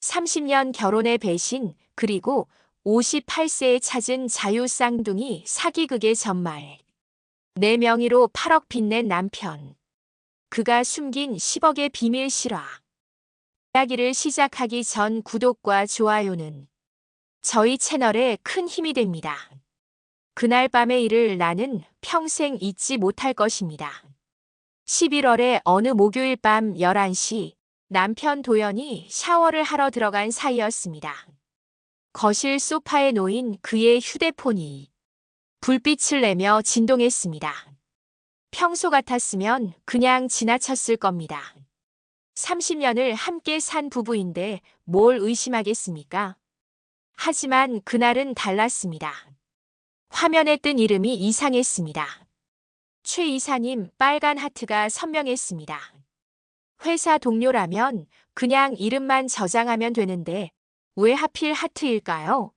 30년 결혼의 배신, 그리고 58세에 찾은 자유 쌍둥이 사기극의 전말. 내 명의로 8억 빚낸 남편. 그가 숨긴 10억의 비밀 실화. 이야기를 시작하기 전 구독과 좋아요는 저희 채널에 큰 힘이 됩니다. 그날 밤의 일을 나는 평생 잊지 못할 것입니다. 11월의 어느 목요일 밤 11시, 남편 도연이 샤워를 하러 들어간 사이였습니다. 거실 소파에 놓인 그의 휴대폰이 불빛을 내며 진동했습니다. 평소 같았으면 그냥 지나쳤을 겁니다. 30년을 함께 산 부부인데 뭘 의심하겠습니까? 하지만 그날은 달랐습니다. 화면에 뜬 이름이 이상했습니다. 최 이사님 빨간 하트가 선명했습니다. 회사 동료라면 그냥 이름만 저장하면 되는데 왜 하필 하트일까요?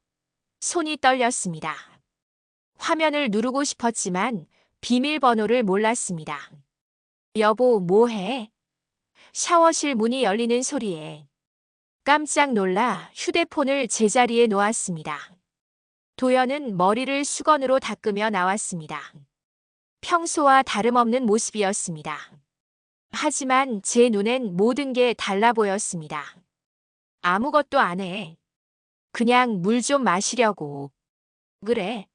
손이 떨렸습니다. 화면을 누르고 싶었지만 비밀번호를 몰랐습니다. 여보, 뭐해? 샤워실 문이 열리는 소리에 깜짝 놀라 휴대폰을 제자리에 놓았습니다. 도연은 머리를 수건으로 닦으며 나왔습니다. 평소와 다름없는 모습이었습니다. 하지만 제 눈엔 모든 게 달라 보였습니다. 아무것도 안 해. 그냥 물 좀 마시려고. 그래.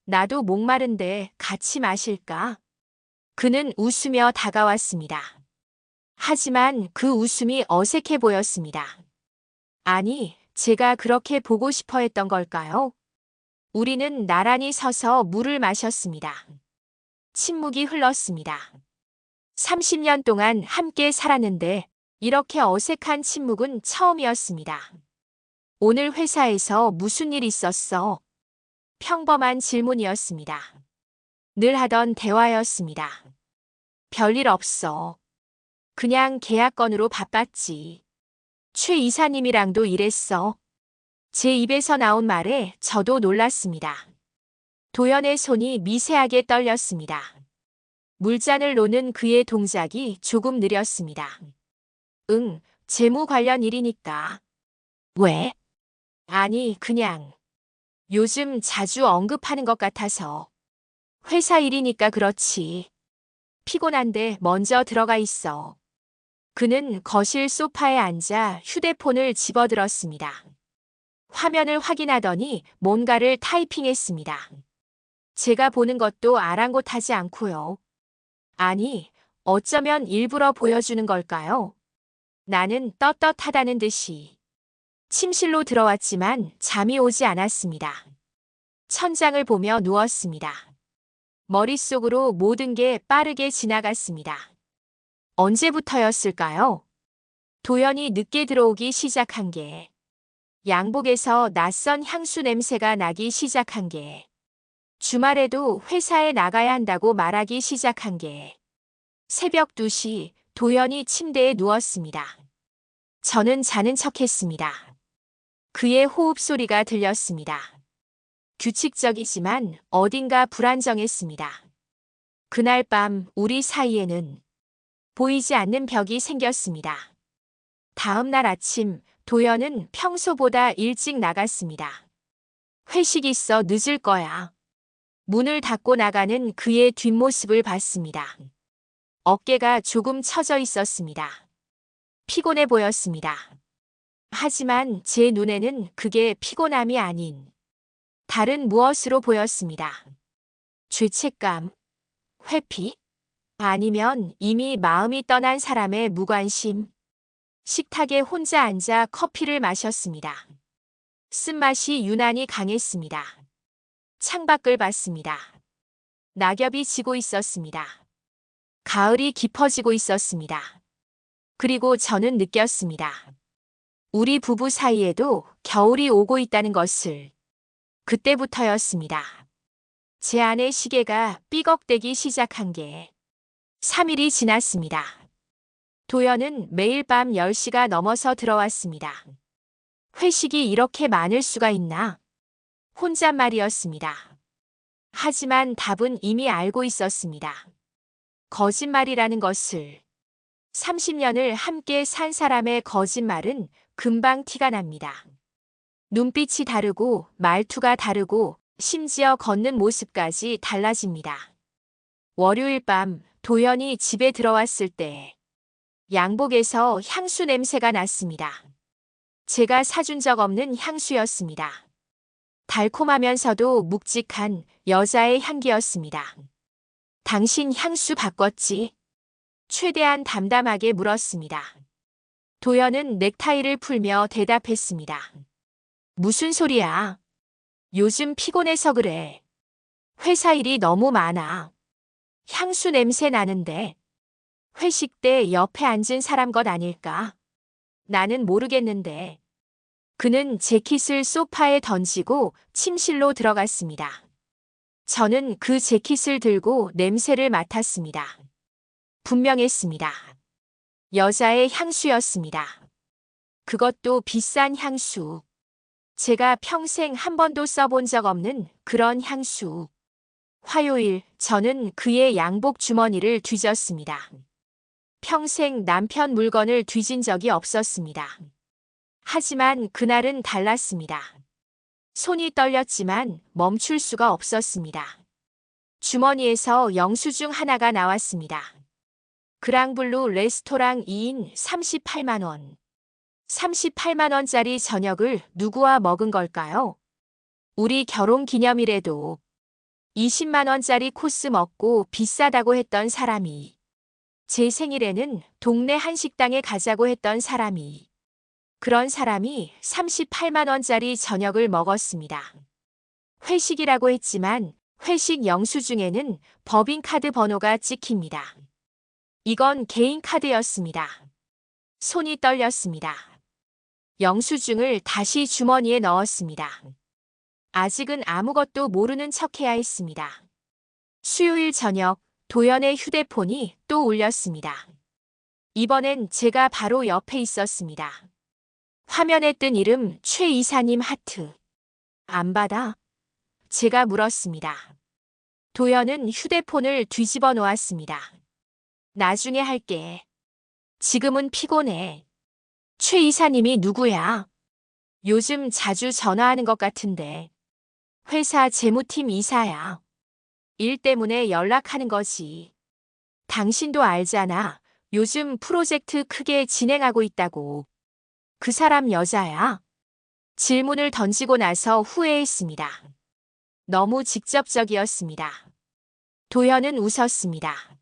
나도 목마른데 같이 마실까? 그는 웃으며 다가왔습니다. 하지만 그 웃음이 어색해 보였습니다. 아니, 제가 그렇게 보고 싶어 했던 걸까요? 우리는 나란히 서서 물을 마셨습니다. 침묵이 흘렀습니다. 30년 동안 함께 살았는데 이렇게 어색한 침묵은 처음이었습니다. 오늘 회사에서 무슨 일 있었어? 평범한 질문이었습니다. 늘 하던 대화였습니다. 별일 없어. 그냥 계약 건으로 바빴지. 최 이사님이랑도 일했어. 제 입에서 나온 말에 저도 놀랐습니다. 도연의 손이 미세하게 떨렸습니다. 물잔을 놓는 그의 동작이 조금 느렸습니다. 응, 재무 관련 일이니까. 왜? 아니, 그냥. 요즘 자주 언급하는 것 같아서. 회사 일이니까 그렇지. 피곤한데 먼저 들어가 있어. 그는 거실 소파에 앉아 휴대폰을 집어들었습니다. 화면을 확인하더니 뭔가를 타이핑했습니다. 제가 보는 것도 아랑곳하지 않고요. 아니, 어쩌면 일부러 보여주는 걸까요? 나는 떳떳하다는 듯이. 침실로 들어왔지만 잠이 오지 않았습니다. 천장을 보며 누웠습니다. 머릿속으로 모든 게 빠르게 지나갔습니다. 언제부터였을까요? 도연이 늦게 들어오기 시작한 게, 양복에서 낯선 향수 냄새가 나기 시작한 게, 주말에도 회사에 나가야 한다고 말하기 시작한 게, 새벽 2시 도연이 침대에 누웠습니다. 저는 자는 척했습니다. 그의 호흡 소리가 들렸습니다. 규칙적이지만 어딘가 불안정했습니다. 그날 밤 우리 사이에는 보이지 않는 벽이 생겼습니다. 다음 날 아침 도연은 평소보다 일찍 나갔습니다. 회식 있어 늦을 거야. 문을 닫고 나가는 그의 뒷모습을 봤습니다. 어깨가 조금 처져 있었습니다. 피곤해 보였습니다. 하지만 제 눈에는 그게 피곤함이 아닌 다른 무엇으로 보였습니다. 죄책감, 회피, 아니면 이미 마음이 떠난 사람의 무관심. 식탁에 혼자 앉아 커피를 마셨습니다. 쓴맛이 유난히 강했습니다. 창밖을 봤습니다. 낙엽이 지고 있었습니다. 가을이 깊어지고 있었습니다. 그리고 저는 느꼈습니다. 우리 부부 사이에도 겨울이 오고 있다는 것을. 그때부터였습니다. 제 안의 시계가 삐걱대기 시작한 게 3일이 지났습니다. 도연은 매일 밤 10시가 넘어서 들어왔습니다. 회식이 이렇게 많을 수가 있나? 혼잣말이었습니다. 하지만 답은 이미 알고 있었습니다. 거짓말이라는 것을. 30년을 함께 산 사람의 거짓말은 금방 티가 납니다. 눈빛이 다르고 말투가 다르고 심지어 걷는 모습까지 달라집니다. 월요일 밤 도연이 집에 들어왔을 때 양복에서 향수 냄새가 났습니다. 제가 사준 적 없는 향수였습니다. 달콤하면서도 묵직한 여자의 향기였습니다. 당신 향수 바꿨지? 최대한 담담하게 물었습니다. 도연은 넥타이를 풀며 대답했습니다. 무슨 소리야? 요즘 피곤해서 그래. 회사 일이 너무 많아. 향수 냄새 나는데. 회식 때 옆에 앉은 사람 것 아닐까? 나는 모르겠는데. 그는 재킷을 소파에 던지고 침실로 들어갔습니다. 저는 그 재킷을 들고 냄새를 맡았습니다. 분명했습니다. 여자의 향수였습니다. 그것도 비싼 향수. 제가 평생 한 번도 써본 적 없는 그런 향수. 화요일, 저는 그의 양복 주머니를 뒤졌습니다. 평생 남편 물건을 뒤진 적이 없었습니다. 하지만 그날은 달랐습니다. 손이 떨렸지만 멈출 수가 없었습니다. 주머니에서 영수증 하나가 나왔습니다. 그랑블루 레스토랑 2인 38만 원. 38만 원짜리 저녁을 누구와 먹은 걸까요? 우리 결혼 기념일에도 20만 원짜리 코스 먹고 비싸다고 했던 사람이, 제 생일에는 동네 한식당에 가자고 했던 사람이, 그런 사람이 38만 원짜리 저녁을 먹었습니다. 회식이라고 했지만 회식 영수증에는 법인카드 번호가 찍힙니다. 이건 개인 카드였습니다. 손이 떨렸습니다. 영수증을 다시 주머니에 넣었습니다. 아직은 아무것도 모르는 척해야 했습니다. 수요일 저녁, 도연의 휴대폰이 또 울렸습니다. 이번엔 제가 바로 옆에 있었습니다. 화면에 뜬 이름 최 이사님 하트. 안 받아? 제가 물었습니다. 도연은 휴대폰을 뒤집어 놓았습니다. 나중에 할게. 지금은 피곤해. 최 이사님이 누구야? 요즘 자주 전화하는 것 같은데. 회사 재무팀 이사야. 일 때문에 연락하는 거지. 당신도 알잖아. 요즘 프로젝트 크게 진행하고 있다고. 그 사람 여자야? 질문을 던지고 나서 후회했습니다. 너무 직접적이었습니다. 도연은 웃었습니다.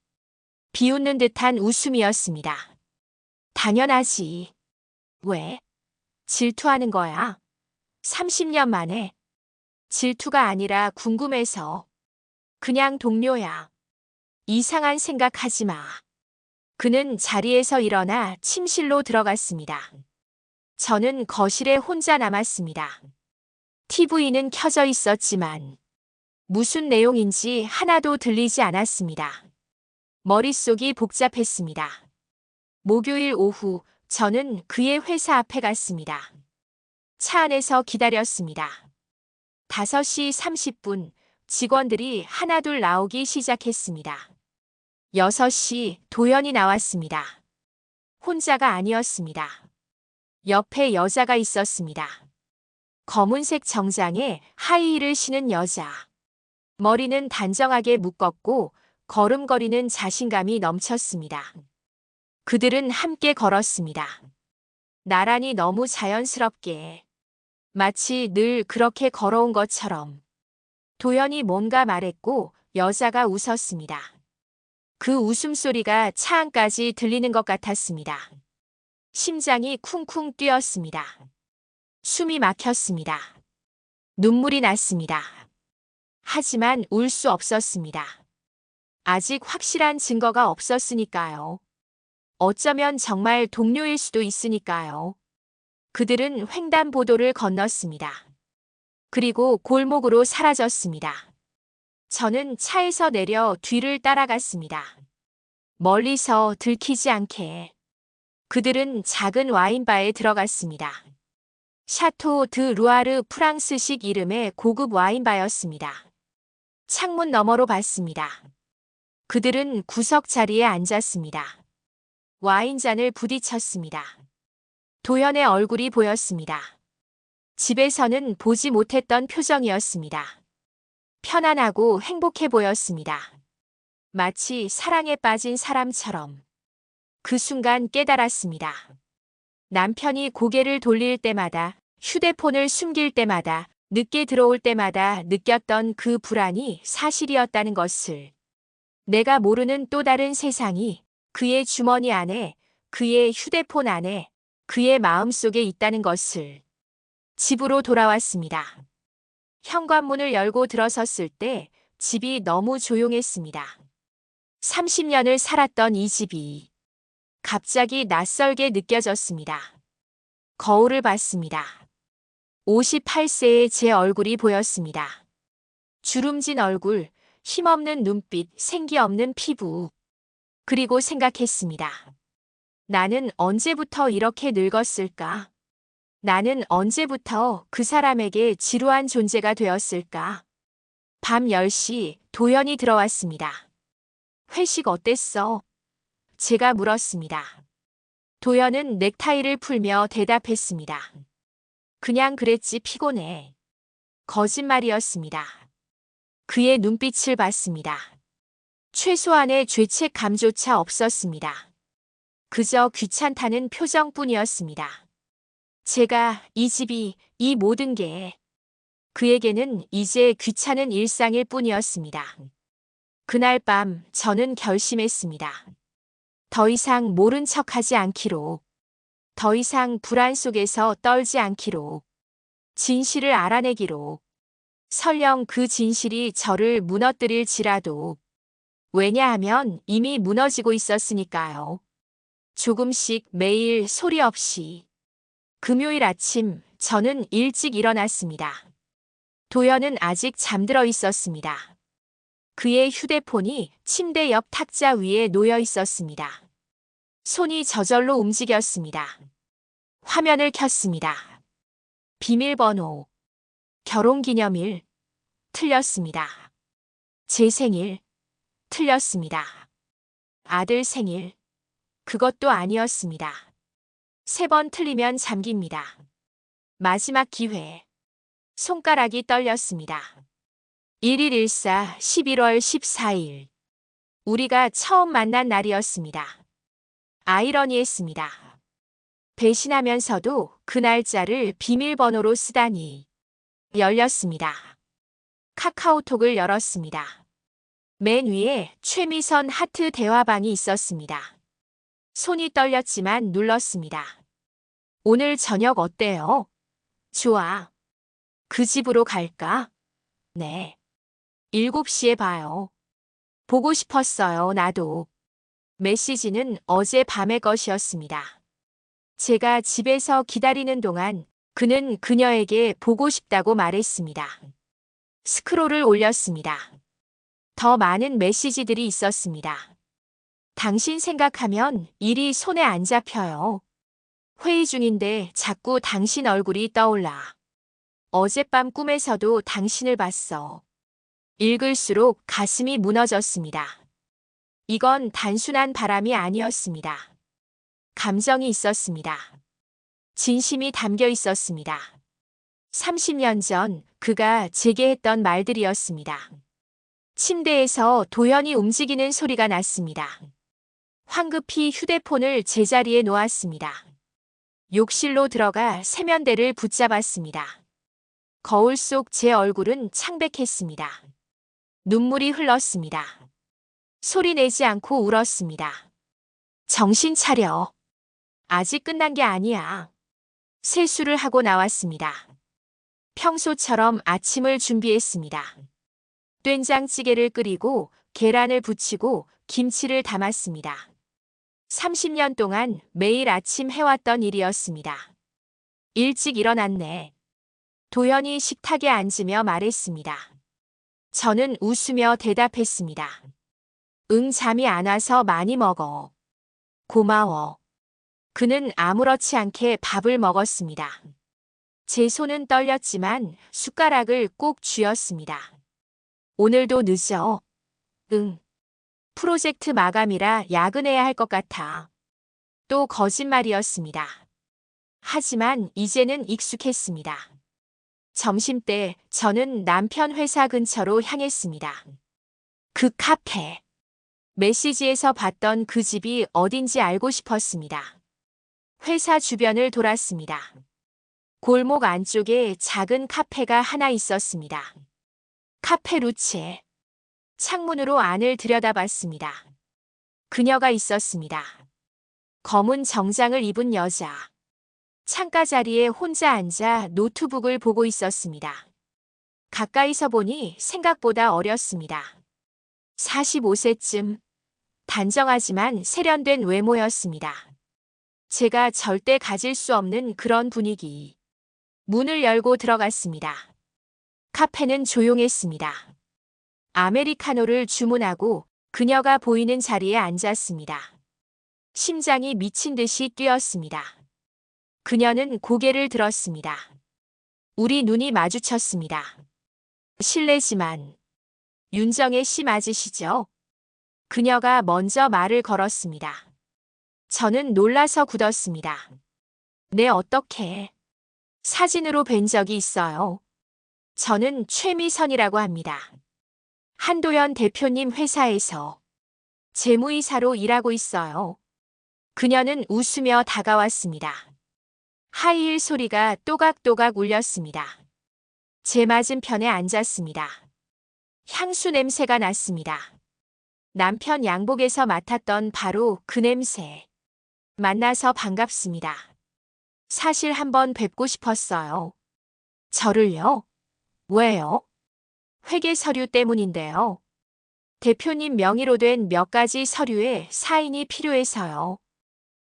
비웃는 듯한 웃음이었습니다. 당연하지. 왜? 질투하는 거야? 30년 만에. 질투가 아니라 궁금해서. 그냥 동료야. 이상한 생각하지 마. 그는 자리에서 일어나 침실로 들어갔습니다. 저는 거실에 혼자 남았습니다. TV는 켜져 있었지만 무슨 내용인지 하나도 들리지 않았습니다. 머릿속이 복잡했습니다. 목요일 오후 저는 그의 회사 앞에 갔습니다. 차 안에서 기다렸습니다. 5시 30분 직원들이 하나둘 나오기 시작했습니다. 6시 도연이 나왔습니다. 혼자가 아니었습니다. 옆에 여자가 있었습니다. 검은색 정장에 하이힐을 신은 여자. 머리는 단정하게 묶었고 걸음걸이는 자신감이 넘쳤습니다. 그들은 함께 걸었습니다. 나란히 너무 자연스럽게. 마치 늘 그렇게 걸어온 것처럼. 도연이 뭔가 말했고 여자가 웃었습니다. 그 웃음소리가 차 안까지 들리는 것 같았습니다. 심장이 쿵쿵 뛰었습니다. 숨이 막혔습니다. 눈물이 났습니다. 하지만 울 수 없었습니다. 아직 확실한 증거가 없었으니까요. 어쩌면 정말 동료일 수도 있으니까요. 그들은 횡단보도를 건넜습니다. 그리고 골목으로 사라졌습니다. 저는 차에서 내려 뒤를 따라갔습니다. 멀리서 들키지 않게. 그들은 작은 와인바에 들어갔습니다. 샤토 드 루아르 프랑스식 이름의 고급 와인바였습니다. 창문 너머로 봤습니다. 그들은 구석 자리에 앉았습니다. 와인잔을 부딪혔습니다. 도연의 얼굴이 보였습니다. 집에서는 보지 못했던 표정이었습니다. 편안하고 행복해 보였습니다. 마치 사랑에 빠진 사람처럼. 그 순간 깨달았습니다. 남편이 고개를 돌릴 때마다, 휴대폰을 숨길 때마다, 늦게 들어올 때마다 느꼈던 그 불안이 사실이었다는 것을. 내가 모르는 또 다른 세상이 그의 주머니 안에, 그의 휴대폰 안에, 그의 마음속에 있다는 것을. 집으로 돌아왔습니다. 현관문을 열고 들어섰을 때 집이 너무 조용했습니다. 30년을 살았던 이 집이 갑자기 낯설게 느껴졌습니다. 거울을 봤습니다. 58세의 제 얼굴이 보였습니다. 주름진 얼굴, 힘없는 눈빛, 생기 없는 피부. 그리고 생각했습니다. 나는 언제부터 이렇게 늙었을까? 나는 언제부터 그 사람에게 지루한 존재가 되었을까? 밤 10시 도연이 들어왔습니다. 회식 어땠어? 제가 물었습니다. 도연은 넥타이를 풀며 대답했습니다. 그냥 그랬지 피곤해. 거짓말이었습니다. 그의 눈빛을 봤습니다. 최소한의 죄책감조차 없었습니다. 그저 귀찮다는 표정뿐이었습니다. 제가, 이 집이, 이 모든 게 그에게는 이제 귀찮은 일상일 뿐이었습니다. 그날 밤 저는 결심했습니다. 더 이상 모른 척하지 않기로. 더 이상 불안 속에서 떨지 않기로. 진실을 알아내기로. 설령 그 진실이 저를 무너뜨릴지라도. 왜냐하면 이미 무너지고 있었으니까요. 조금씩 매일 소리 없이. 금요일 아침 저는 일찍 일어났습니다. 도연은 아직 잠들어 있었습니다. 그의 휴대폰이 침대 옆 탁자 위에 놓여 있었습니다. 손이 저절로 움직였습니다. 화면을 켰습니다. 비밀번호. 결혼기념일. 틀렸습니다. 제 생일. 틀렸습니다. 아들 생일. 그것도 아니었습니다. 3번 틀리면 잠깁니다. 마지막 기회. 손가락이 떨렸습니다. 1114 11월 14일. 우리가 처음 만난 날이었습니다. 아이러니했습니다. 배신하면서도 그 날짜를 비밀번호로 쓰다니. 열렸습니다. 카카오톡을 열었습니다. 맨 위에 최미선 하트 대화방이 있었습니다. 손이 떨렸지만 눌렀습니다. 오늘 저녁 어때요? 좋아. 그 집으로 갈까? 네. 7시에 봐요. 보고 싶었어요, 나도. 메시지는 어제 밤의 것이었습니다. 제가 집에서 기다리는 동안 그는 그녀에게 보고 싶다고 말했습니다. 스크롤을 올렸습니다. 더 많은 메시지들이 있었습니다. 당신 생각하면 일이 손에 안 잡혀요. 회의 중인데 자꾸 당신 얼굴이 떠올라. 어젯밤 꿈에서도 당신을 봤어. 읽을수록 가슴이 무너졌습니다. 이건 단순한 바람이 아니었습니다. 감정이 있었습니다. 진심이 담겨 있었습니다. 30년 전 그가 제게 했던 말들이었습니다. 침대에서 도연이 움직이는 소리가 났습니다. 황급히 휴대폰을 제자리에 놓았습니다. 욕실로 들어가 세면대를 붙잡았습니다. 거울 속 제 얼굴은 창백했습니다. 눈물이 흘렀습니다. 소리 내지 않고 울었습니다. 정신 차려. 아직 끝난 게 아니야. 세수를 하고 나왔습니다. 평소처럼 아침을 준비했습니다. 된장찌개를 끓이고 계란을 부치고 김치를 담았습니다. 30년 동안 매일 아침 해왔던 일이었습니다. 일찍 일어났네. 도연이 식탁에 앉으며 말했습니다. 저는 웃으며 대답했습니다. 응, 잠이 안 와서 많이 먹어. 고마워. 그는 아무렇지 않게 밥을 먹었습니다. 제 손은 떨렸지만 숟가락을 꼭 쥐었습니다. 오늘도 늦어. 응. 프로젝트 마감이라 야근해야 할 것 같아. 또 거짓말이었습니다. 하지만 이제는 익숙했습니다. 점심때 저는 남편 회사 근처로 향했습니다. 그 카페. 메시지에서 봤던 그 집이 어딘지 알고 싶었습니다. 회사 주변을 돌았습니다. 골목 안쪽에 작은 카페가 하나 있었습니다. 카페 루체. 창문으로 안을 들여다봤습니다. 그녀가 있었습니다. 검은 정장을 입은 여자. 창가 자리에 혼자 앉아 노트북을 보고 있었습니다. 가까이서 보니 생각보다 어렸습니다. 45세쯤. 단정하지만 세련된 외모였습니다. 제가 절대 가질 수 없는 그런 분위기. 문을 열고 들어갔습니다. 카페는 조용했습니다. 아메리카노를 주문하고 그녀가 보이는 자리에 앉았습니다. 심장이 미친 듯이 뛰었습니다. 그녀는 고개를 들었습니다. 우리 눈이 마주쳤습니다. 실례지만 윤정혜 씨 맞으시죠? 그녀가 먼저 말을 걸었습니다. 저는 놀라서 굳었습니다. 네, 어떻게? 사진으로 뵌 적이 있어요. 저는 최미선이라고 합니다. 한도연 대표님 회사에서 재무이사로 일하고 있어요. 그녀는 웃으며 다가왔습니다. 하이힐 소리가 또각또각 울렸습니다. 제 맞은편에 앉았습니다. 향수 냄새가 났습니다. 남편 양복에서 맡았던 바로 그 냄새. 만나서 반갑습니다. 사실 한번 뵙고 싶었어요. 저를요? 왜요? 회계 서류 때문인데요. 대표님 명의로 된 몇 가지 서류에 사인이 필요해서요.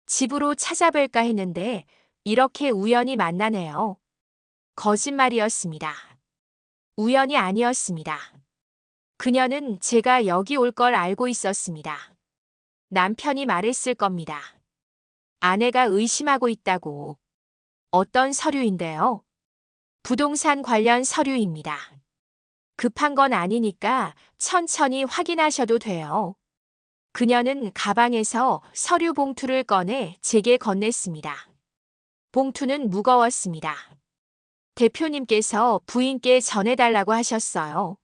집으로 찾아뵐까 했는데 이렇게 우연히 만나네요. 거짓말이었습니다. 우연이 아니었습니다. 그녀는 제가 여기 올 걸 알고 있었습니다. 남편이 말했을 겁니다. 아내가 의심하고 있다고. 어떤 서류인데요? 부동산 관련 서류입니다. 급한 건 아니니까 천천히 확인하셔도 돼요. 그녀는 가방에서 서류 봉투를 꺼내 제게 건넸습니다. 봉투는 무거웠습니다. 대표님께서 부인께 전해달라고 하셨어요.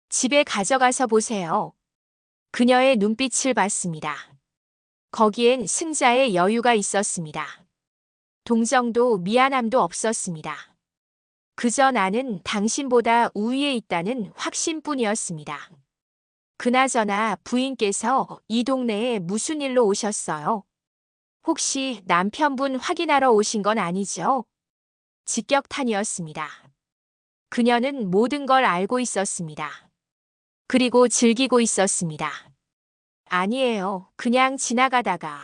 집에 가져가서 보세요. 그녀의 눈빛을 봤습니다. 거기엔 승자의 여유가 있었습니다. 동정도 미안함도 없었습니다. 그저 나는 당신보다 우위에 있다는 확신뿐이었습니다. 그나저나 부인께서 이 동네에 무슨 일로 오셨어요? 혹시 남편분 확인하러 오신 건 아니죠? 직격탄이었습니다. 그녀는 모든 걸 알고 있었습니다. 그리고 즐기고 있었습니다. 아니에요. 그냥 지나가다가.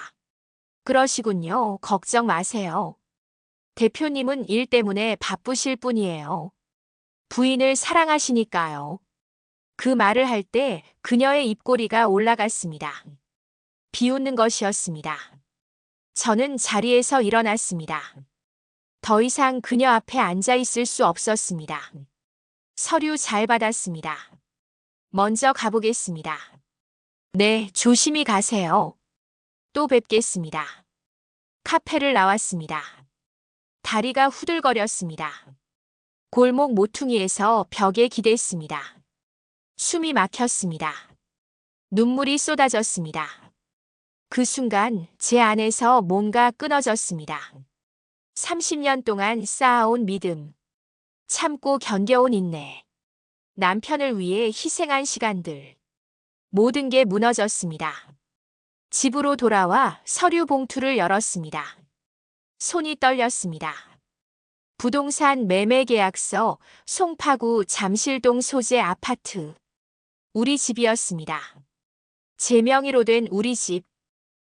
그러시군요. 걱정 마세요. 대표님은 일 때문에 바쁘실 뿐이에요. 부인을 사랑하시니까요. 그 말을 할 때 그녀의 입꼬리가 올라갔습니다. 비웃는 것이었습니다. 저는 자리에서 일어났습니다. 더 이상 그녀 앞에 앉아 있을 수 없었습니다. 서류 잘 받았습니다. 먼저 가보겠습니다. 네, 조심히 가세요. 또 뵙겠습니다. 카페를 나왔습니다. 다리가 후들거렸습니다. 골목 모퉁이에서 벽에 기댔습니다. 숨이 막혔습니다. 눈물이 쏟아졌습니다. 그 순간 제 안에서 뭔가 끊어졌습니다. 30년 동안 쌓아온 믿음, 참고 견뎌온 인내, 남편을 위해 희생한 시간들, 모든 게 무너졌습니다. 집으로 돌아와 서류 봉투를 열었습니다. 손이 떨렸습니다. 부동산 매매 계약서, 송파구 잠실동 소재 아파트. 우리 집이었습니다. 제 명의로 된 우리 집.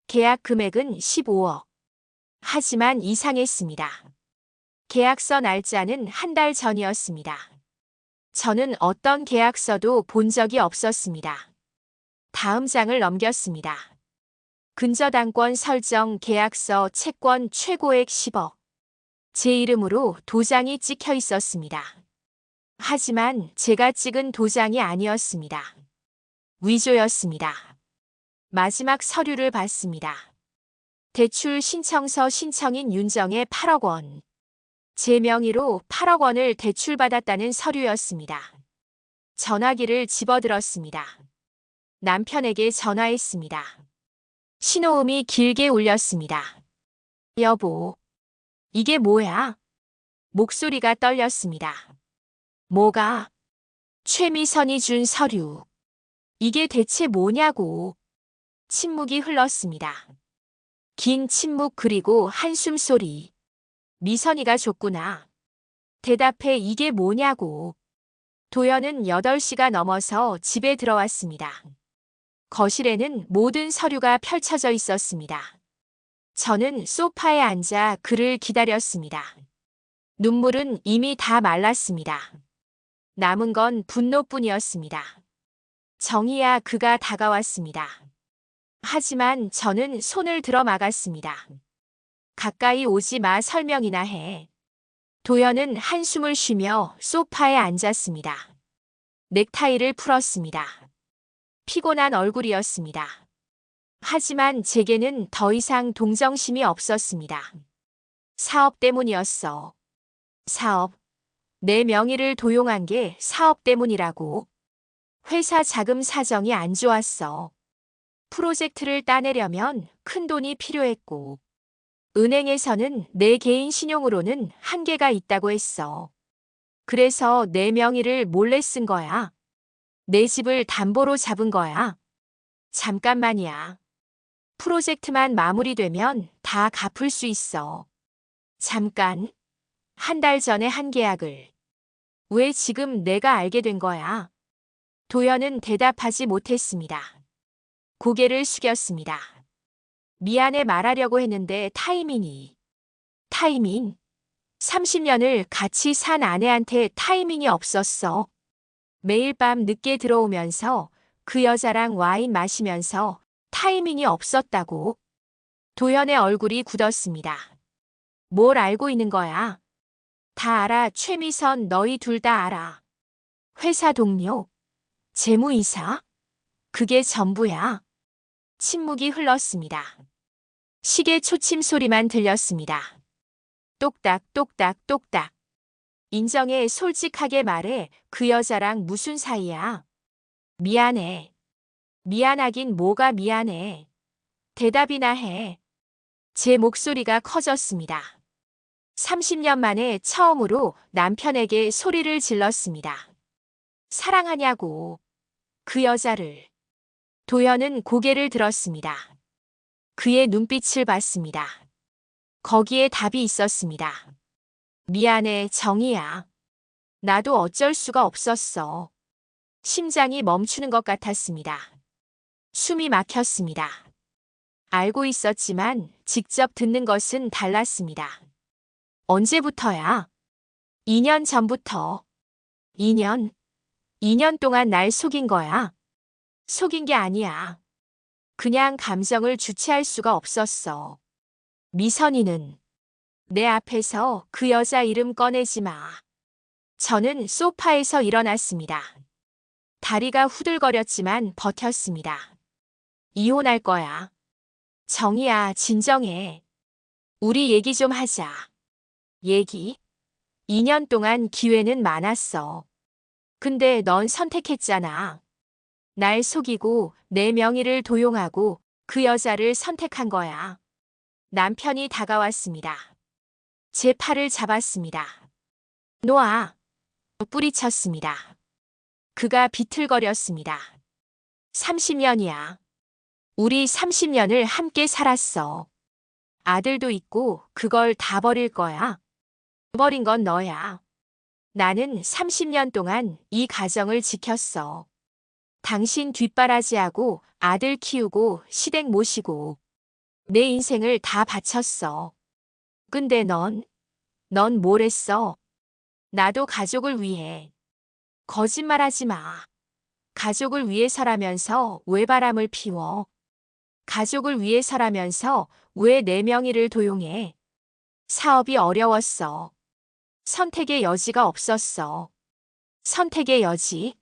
계약 금액은 15억. 하지만 이상했습니다. 계약서 날짜는 한 달 전이었습니다. 저는 어떤 계약서도 본 적이 없었습니다. 다음 장을 넘겼습니다. 근저당권 설정 계약서 채권 최고액 10억. 제 이름으로 도장이 찍혀 있었습니다. 하지만 제가 찍은 도장이 아니었습니다. 위조였습니다. 마지막 서류를 봤습니다. 대출 신청서 신청인 윤정의 8억 원. 제 명의로 8억 원을 대출받았다는 서류였습니다. 전화기를 집어들었습니다. 남편에게 전화했습니다. 신호음이 길게 울렸습니다. 여보, 이게 뭐야? 목소리가 떨렸습니다. 뭐가? 최미선이 준 서류. 이게 대체 뭐냐고. 침묵이 흘렀습니다. 긴 침묵 그리고 한숨 소리. 미선이가 줬구나. 대답해 이게 뭐냐고. 도연은 8시가 넘어서 집에 들어왔습니다. 거실에는 모든 서류가 펼쳐져 있었습니다. 저는 소파에 앉아 그를 기다렸습니다. 눈물은 이미 다 말랐습니다. 남은 건 분노뿐이었습니다. 정희야 그가 다가왔습니다. 하지만 저는 손을 들어 막았습니다. 가까이 오지 마 설명이나 해. 도연은 한숨을 쉬며 소파에 앉았습니다. 넥타이를 풀었습니다. 피곤한 얼굴이었습니다. 하지만 제게는 더 이상 동정심이 없었습니다. 사업 때문이었어. 사업. 내 명의를 도용한 게 사업 때문이라고. 회사 자금 사정이 안 좋았어. 프로젝트를 따내려면 큰 돈이 필요했고, 은행에서는 내 개인 신용으로는 한계가 있다고 했어. 그래서 내 명의를 몰래 쓴 거야. 내 집을 담보로 잡은 거야. 잠깐만이야. 프로젝트만 마무리되면 다 갚을 수 있어. 잠깐. 한 달 전에 한 계약을. 왜 지금 내가 알게 된 거야? 도연은 대답하지 못했습니다. 고개를 숙였습니다. 미안해 말하려고 했는데 타이밍이. 타이밍? 30년을 같이 산 아내한테 타이밍이 없었어. 매일 밤 늦게 들어오면서 그 여자랑 와인 마시면서 타이밍이 없었다고. 도연의 얼굴이 굳었습니다. 뭘 알고 있는 거야? 다 알아. 최미선 너희 둘 다 알아. 회사 동료? 재무이사? 그게 전부야. 침묵이 흘렀습니다. 시계 초침 소리만 들렸습니다. 똑딱 똑딱 똑딱. 인정해 솔직하게 말해 그 여자랑 무슨 사이야? 미안해. 미안하긴 뭐가 미안해. 대답이나 해. 제 목소리가 커졌습니다. 30년 만에 처음으로 남편에게 소리를 질렀습니다. 사랑하냐고. 그 여자를. 도연은 고개를 들었습니다. 그의 눈빛을 봤습니다. 거기에 답이 있었습니다. 미안해, 정희야. 나도 어쩔 수가 없었어. 심장이 멈추는 것 같았습니다. 숨이 막혔습니다. 알고 있었지만 직접 듣는 것은 달랐습니다. 언제부터야? 2년 전부터. 2년? 2년 동안 날 속인 거야? 속인 게 아니야. 그냥 감정을 주체할 수가 없었어. 미선이는 내 앞에서 그 여자 이름 꺼내지 마. 저는 소파에서 일어났습니다. 다리가 후들거렸지만 버텼습니다. 이혼할 거야. 정희야, 진정해. 우리 얘기 좀 하자. 얘기? 2년 동안 기회는 많았어. 근데 넌 선택했잖아. 날 속이고 내 명의를 도용하고 그 여자를 선택한 거야. 남편이 다가왔습니다. 제 팔을 잡았습니다. 놓아. 뿌리쳤습니다. 그가 비틀거렸습니다. 30년이야. 우리 30년을 함께 살았어. 아들도 있고 그걸 다 버릴 거야. 버린 건 너야. 나는 30년 동안 이 가정을 지켰어. 당신 뒷바라지하고 아들 키우고 시댁 모시고 내 인생을 다 바쳤어. 근데 넌 뭘 했어? 나도 가족을 위해. 거짓말하지 마. 가족을 위해서라면서 왜 바람을 피워? 가족을 위해서라면서 왜 내 명의를 도용해? 사업이 어려웠어. 선택의 여지가 없었어. 선택의 여지?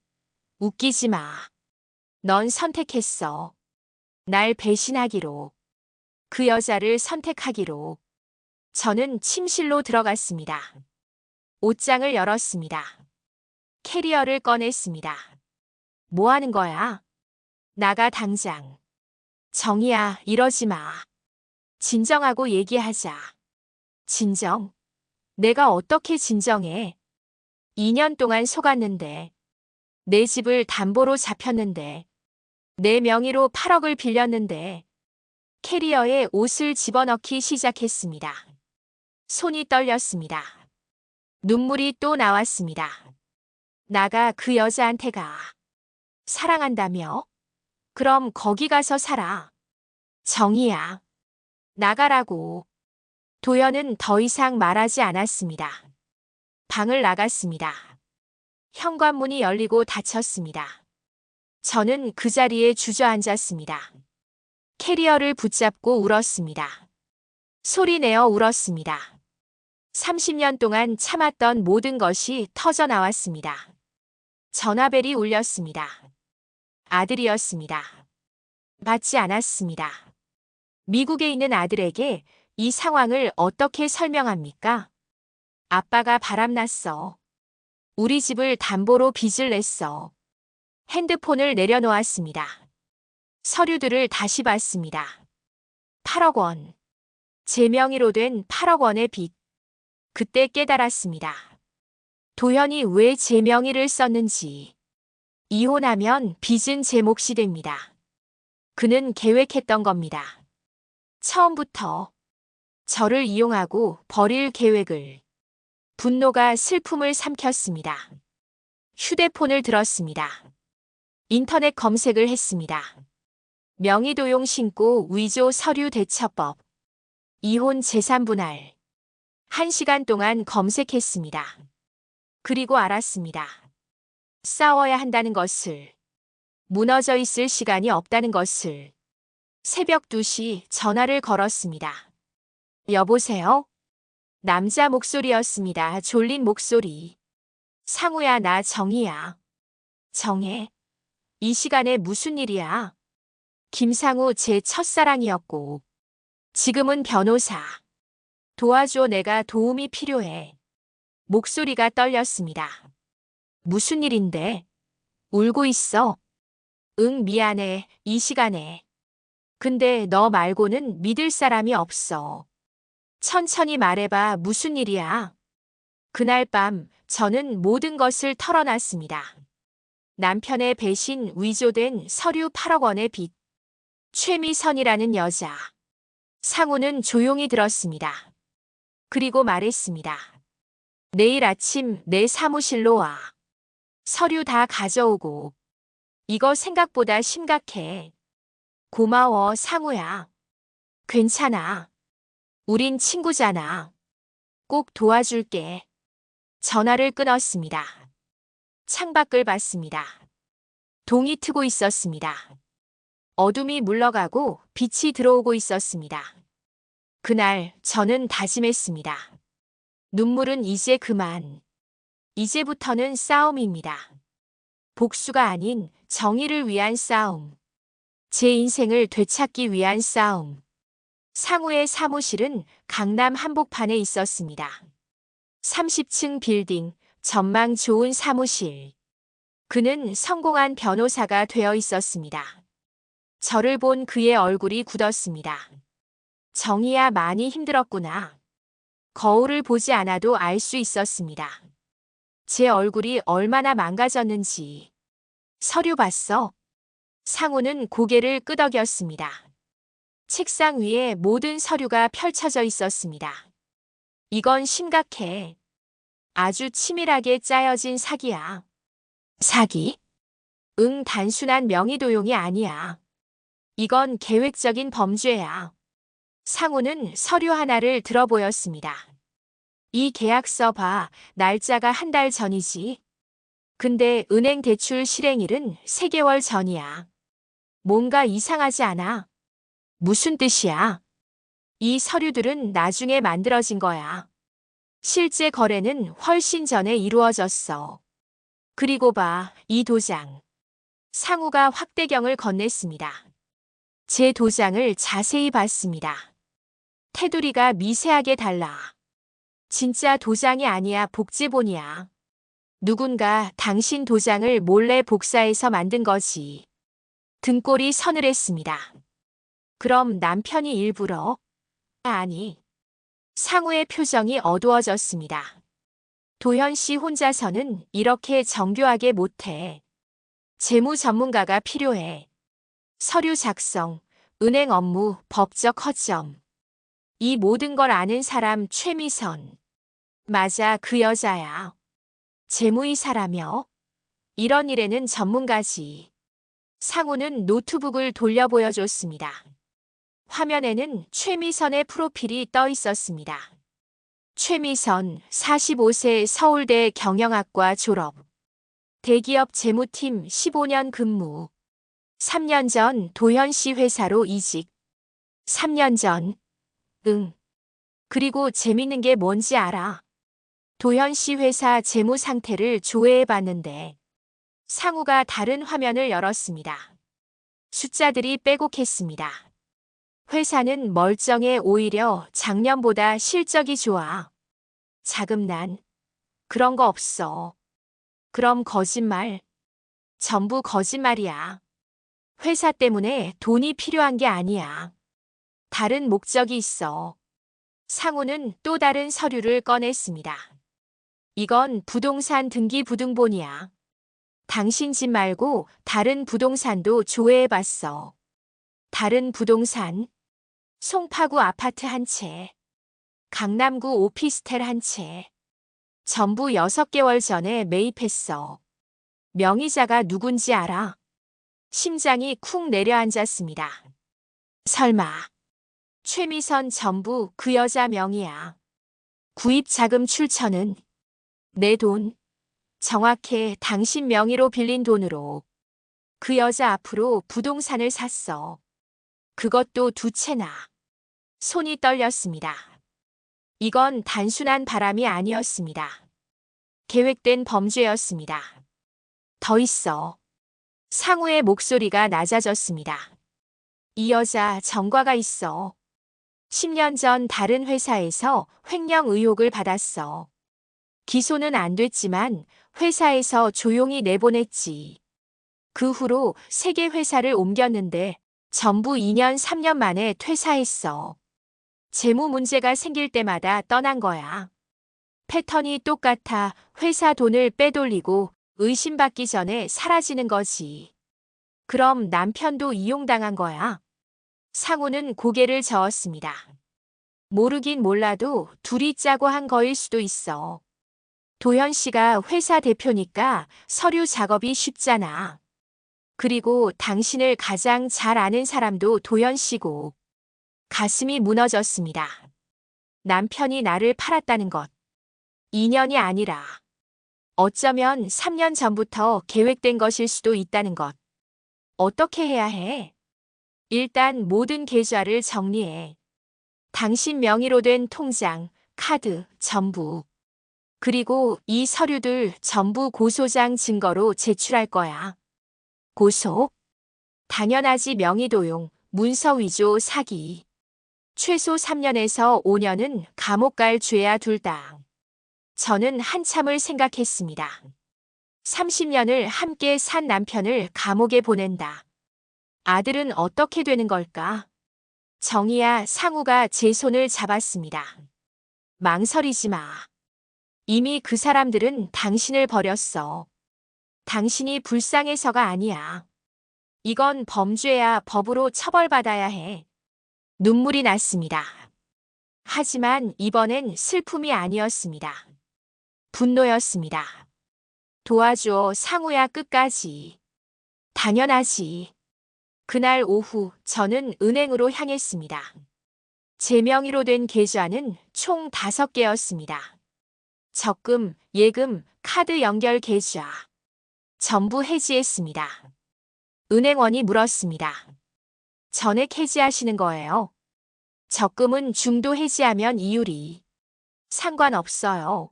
웃기지 마. 넌 선택했어. 날 배신하기로. 그 여자를 선택하기로 저는 침실로 들어갔습니다. 옷장을 열었습니다. 캐리어를 꺼냈습니다. 뭐 하는 거야? 나가 당장. 정희야, 이러지 마. 진정하고 얘기하자. 진정? 내가 어떻게 진정해? 2년 동안 속았는데, 내 집을 담보로 잡혔는데, 내 명의로 8억을 빌렸는데, 캐리어에 옷을 집어넣기 시작했습니다. 손이 떨렸습니다. 눈물이 또 나왔습니다. 나가 그 여자한테 가. 사랑한다며? 그럼 거기 가서 살아. 정희야. 나가라고. 도연은 더 이상 말하지 않았습니다. 방을 나갔습니다. 현관문이 열리고 닫혔습니다. 저는 그 자리에 주저앉았습니다. 캐리어를 붙잡고 울었습니다. 소리내어 울었습니다. 30년 동안 참았던 모든 것이 터져 나왔습니다. 전화벨이 울렸습니다. 아들이었습니다. 받지 않았습니다. 미국에 있는 아들에게 이 상황을 어떻게 설명합니까? 아빠가 바람났어. 우리 집을 담보로 빚을 냈어. 핸드폰을 내려놓았습니다. 서류들을 다시 봤습니다. 8억 원. 제 명의로 된 8억 원의 빚. 그때 깨달았습니다. 도현이 왜 제 명의를 썼는지. 이혼하면 빚은 제 몫이 됩니다. 그는 계획했던 겁니다. 처음부터 저를 이용하고 버릴 계획을. 분노가 슬픔을 삼켰습니다. 휴대폰을 들었습니다. 인터넷 검색을 했습니다. 명의도용 신고 위조 서류 대처법. 이혼 재산 분할. 1시간 동안 검색했습니다. 그리고 알았습니다. 싸워야 한다는 것을. 무너져 있을 시간이 없다는 것을. 새벽 2시 전화를 걸었습니다. 여보세요? 남자 목소리였습니다. 졸린 목소리. 상우야, 나 정희야. 정혜? 이 시간에 무슨 일이야? 김상우 제 첫사랑이었고 지금은 변호사. 도와줘, 내가 도움이 필요해. 목소리가 떨렸습니다. 무슨 일인데? 울고 있어. 응, 미안해. 이 시간에. 근데 너 말고는 믿을 사람이 없어. 천천히 말해봐. 무슨 일이야? 그날 밤 저는 모든 것을 털어놨습니다. 남편의 배신, 위조된 서류 8억 원의 빚. 최미선이라는 여자. 상우는 조용히 들었습니다. 그리고 말했습니다. 내일 아침 내 사무실로 와. 서류 다 가져오고. 이거 생각보다 심각해. 고마워, 상우야. 괜찮아. 우린 친구잖아. 꼭 도와줄게. 전화를 끊었습니다. 창밖을 봤습니다. 동이 트고 있었습니다. 어둠이 물러가고 빛이 들어오고 있었습니다. 그날 저는 다짐했습니다. 눈물은 이제 그만. 이제부터는 싸움입니다. 복수가 아닌 정의를 위한 싸움. 제 인생을 되찾기 위한 싸움. 상우의 사무실은 강남 한복판에 있었습니다. 30층 빌딩, 전망 좋은 사무실. 그는 성공한 변호사가 되어 있었습니다. 저를 본 그의 얼굴이 굳었습니다. 정희야, 많이 힘들었구나. 거울을 보지 않아도 알 수 있었습니다. 제 얼굴이 얼마나 망가졌는지. 서류 봤어? 상우는 고개를 끄덕였습니다. 책상 위에 모든 서류가 펼쳐져 있었습니다. 이건 심각해. 아주 치밀하게 짜여진 사기야. 사기? 응, 단순한 명의도용이 아니야. 이건 계획적인 범죄야. 상우는 서류 하나를 들어 보였습니다. 이 계약서 봐. 날짜가 1달 전이지. 근데 은행 대출 실행일은 3개월 전이야. 뭔가 이상하지 않아? 무슨 뜻이야? 이 서류들은 나중에 만들어진 거야. 실제 거래는 훨씬 전에 이루어졌어. 그리고 봐, 이 도장. 상우가 확대경을 건넸습니다. 제 도장을 자세히 봤습니다. 테두리가 미세하게 달라. 진짜 도장이 아니야, 복제본이야. 누군가 당신 도장을 몰래 복사해서 만든 거지. 등골이 서늘했습니다. 그럼 남편이 일부러? 아니. 상우의 표정이 어두워졌습니다. 도현 씨 혼자서는 이렇게 정교하게 못해. 재무 전문가가 필요해. 서류 작성, 은행 업무, 법적 허점. 이 모든 걸 아는 사람 최미선. 맞아, 그 여자야. 재무이사라며? 이런 일에는 전문가지. 상우는 노트북을 돌려 보여줬습니다. 화면에는 최미선의 프로필이 떠 있었습니다. 최미선, 45세, 서울대 경영학과 졸업. 대기업 재무팀 15년 근무. 3년 전 도현 씨 회사로 이직. 3년 전. 응. 그리고 재밌는 게 뭔지 알아? 도현 씨 회사 재무 상태를 조회해 봤는데 상우가 다른 화면을 열었습니다. 숫자들이 빼곡했습니다. 회사는 멀쩡해, 오히려 작년보다 실적이 좋아. 자금난. 그런 거 없어. 그럼 거짓말. 전부 거짓말이야. 회사 때문에 돈이 필요한 게 아니야. 다른 목적이 있어. 상우는 또 다른 서류를 꺼냈습니다. 이건 부동산 등기부등본이야. 당신 집 말고 다른 부동산도 조회해봤어. 다른 부동산? 송파구 아파트 한 채, 강남구 오피스텔 한 채. 전부 6개월 전에 매입했어. 명의자가 누군지 알아? 심장이 쿵 내려앉았습니다. 설마. 최미선 전부 그 여자 명의야. 구입 자금 출처는? 내 돈. 정확해, 당신 명의로 빌린 돈으로. 그 여자 앞으로 부동산을 샀어. 그것도 2채나. 손이 떨렸습니다. 이건 단순한 바람이 아니었습니다. 계획된 범죄였습니다. 더 있어. 상우의 목소리가 낮아졌습니다. 이 여자 전과가 있어. 10년 전 다른 회사에서 횡령 의혹을 받았어. 기소는 안 됐지만 회사에서 조용히 내보냈지. 그 후로 3개 회사를 옮겼는데 전부 2년, 3년 만에 퇴사했어. 재무 문제가 생길 때마다 떠난 거야. 패턴이 똑같아. 회사 돈을 빼돌리고 의심받기 전에 사라지는 거지. 그럼 남편도 이용당한 거야? 상우는 고개를 저었습니다. 모르긴 몰라도 둘이 짜고 한 거일 수도 있어. 도현 씨가 회사 대표니까 서류 작업이 쉽잖아. 그리고 당신을 가장 잘 아는 사람도 도현 씨고. 가슴이 무너졌습니다. 남편이 나를 팔았다는 것. 2년이 아니라 어쩌면 3년 전부터 계획된 것일 수도 있다는 것. 어떻게 해야 해? 일단 모든 계좌를 정리해. 당신 명의로 된 통장, 카드, 전부. 그리고 이 서류들 전부 고소장 증거로 제출할 거야. 고소? 당연하지. 명의도용, 문서 위조, 사기. 최소 3년에서 5년은 감옥 갈 죄야, 둘 다. 저는 한참을 생각했습니다. 30년을 함께 산 남편을 감옥에 보낸다. 아들은 어떻게 되는 걸까? 정희야, 상우가 제 손을 잡았습니다. 망설이지 마. 이미 그 사람들은 당신을 버렸어. 당신이 불쌍해서가 아니야. 이건 범죄야. 법으로 처벌받아야 해. 눈물이 났습니다. 하지만 이번엔 슬픔이 아니었습니다. 분노였습니다. 도와줘, 상우야, 끝까지. 당연하지. 그날 오후 저는 은행으로 향했습니다. 제 명의로 된 계좌는 총 5개였습니다. 적금, 예금, 카드 연결 계좌. 전부 해지했습니다. 은행원이 물었습니다. 전액 해지하시는 거예요? 적금은 중도 해지하면 이율이. 상관없어요.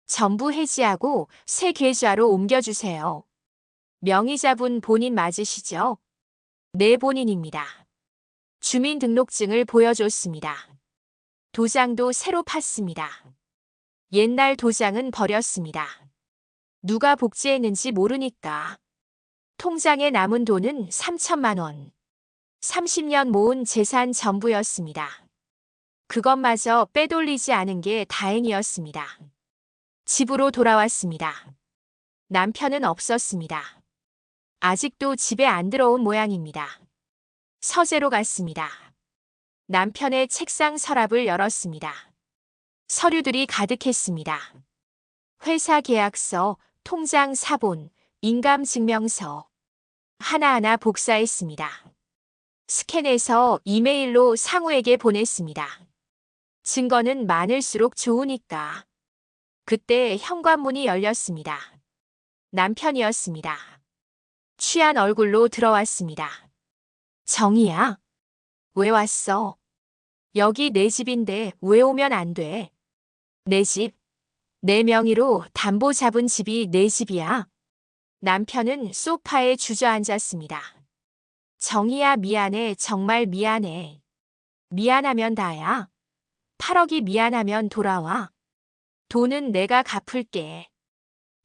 전부 해지하고 새 계좌로 옮겨주세요. 명의자분 본인 맞으시죠? 네, 본인입니다. 주민등록증을 보여줬습니다. 도장도 새로 팠습니다. 옛날 도장은 버렸습니다. 누가 복제했는지 모르니까. 통장에 남은 돈은 3천만 원. 30년 모은 재산 전부였습니다. 그것마저 빼돌리지 않은 게 다행이었습니다. 집으로 돌아왔습니다. 남편은 없었습니다. 아직도 집에 안 들어온 모양입니다. 서재로 갔습니다. 남편의 책상 서랍을 열었습니다. 서류들이 가득했습니다. 회사 계약서, 통장 사본, 인감증명서. 하나하나 복사했습니다. 스캔해서 이메일로 상우에게 보냈습니다. 증거는 많을수록 좋으니까. 그때 현관문이 열렸습니다. 남편이었습니다. 취한 얼굴로 들어왔습니다. 정희야, 왜 왔어? 여기 내 집인데 왜 오면 안 돼? 내 집, 내 명의로 담보 잡은 집이 내 집이야. 남편은 소파에 주저앉았습니다. 정희야, 미안해. 정말 미안해. 미안하면 다야. 8억이 미안하면 돌아와. 돈은 내가 갚을게.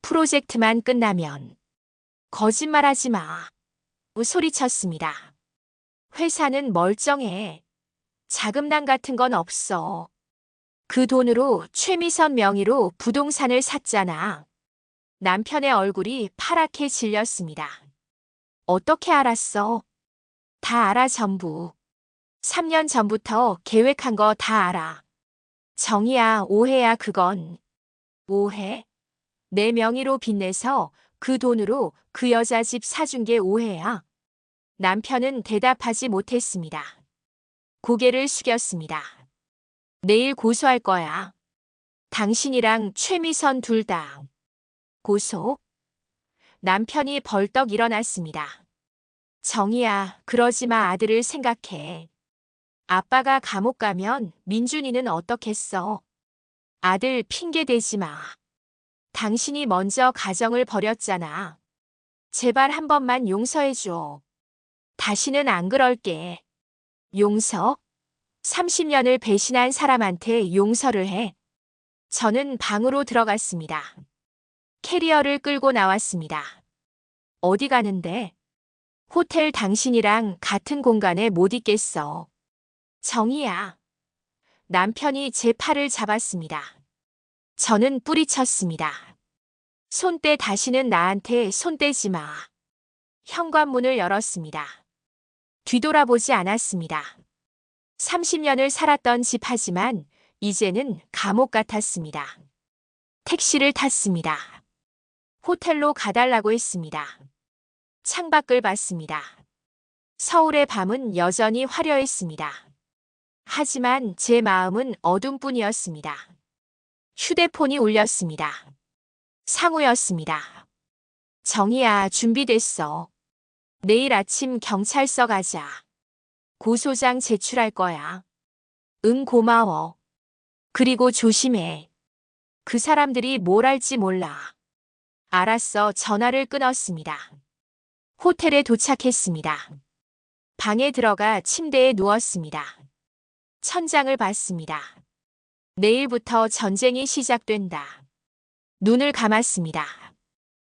프로젝트만 끝나면. 거짓말하지 마. 소리쳤습니다. 회사는 멀쩡해. 자금난 같은 건 없어. 그 돈으로 최미선 명의로 부동산을 샀잖아. 남편의 얼굴이 파랗게 질렸습니다. 어떻게 알았어? 다 알아, 전부. 3년 전부터 계획한 거 다 알아. 정희야, 오해야, 그건. 오해? 내 명의로 빚내서 그 돈으로 그 여자 집 사준 게 오해야. 남편은 대답하지 못했습니다. 고개를 숙였습니다. 내일 고소할 거야. 당신이랑 최미선 둘 다. 고소? 남편이 벌떡 일어났습니다. 정희야, 그러지 마. 아들을 생각해. 아빠가 감옥 가면 민준이는 어떻겠어? 아들 핑계 대지 마. 당신이 먼저 가정을 버렸잖아. 제발 한 번만 용서해줘. 다시는 안 그럴게. 용서? 30년을 배신한 사람한테 용서를 해. 저는 방으로 들어갔습니다. 캐리어를 끌고 나왔습니다. 어디 가는데? 호텔. 당신이랑 같은 공간에 못 있겠어. 정희야. 남편이 제 팔을 잡았습니다. 저는 뿌리쳤습니다. 손 떼. 다시는 나한테 손 떼지 마. 현관문을 열었습니다. 뒤돌아보지 않았습니다. 30년을 살았던 집 하지만 이제는 감옥 같았습니다. 택시를 탔습니다. 호텔로 가달라고 했습니다. 창밖을 봤습니다. 서울의 밤은 여전히 화려했습니다. 하지만 제 마음은 어둠뿐이었습니다. 휴대폰이 울렸습니다. 상우였습니다. 정희야, 준비됐어. 내일 아침 경찰서 가자. 고소장 제출할 거야. 응, 고마워. 그리고 조심해. 그 사람들이 뭘 할지 몰라. 알았어. 전화를 끊었습니다. 호텔에 도착했습니다. 방에 들어가 침대에 누웠습니다. 천장을 봤습니다. 내일부터 전쟁이 시작된다. 눈을 감았습니다.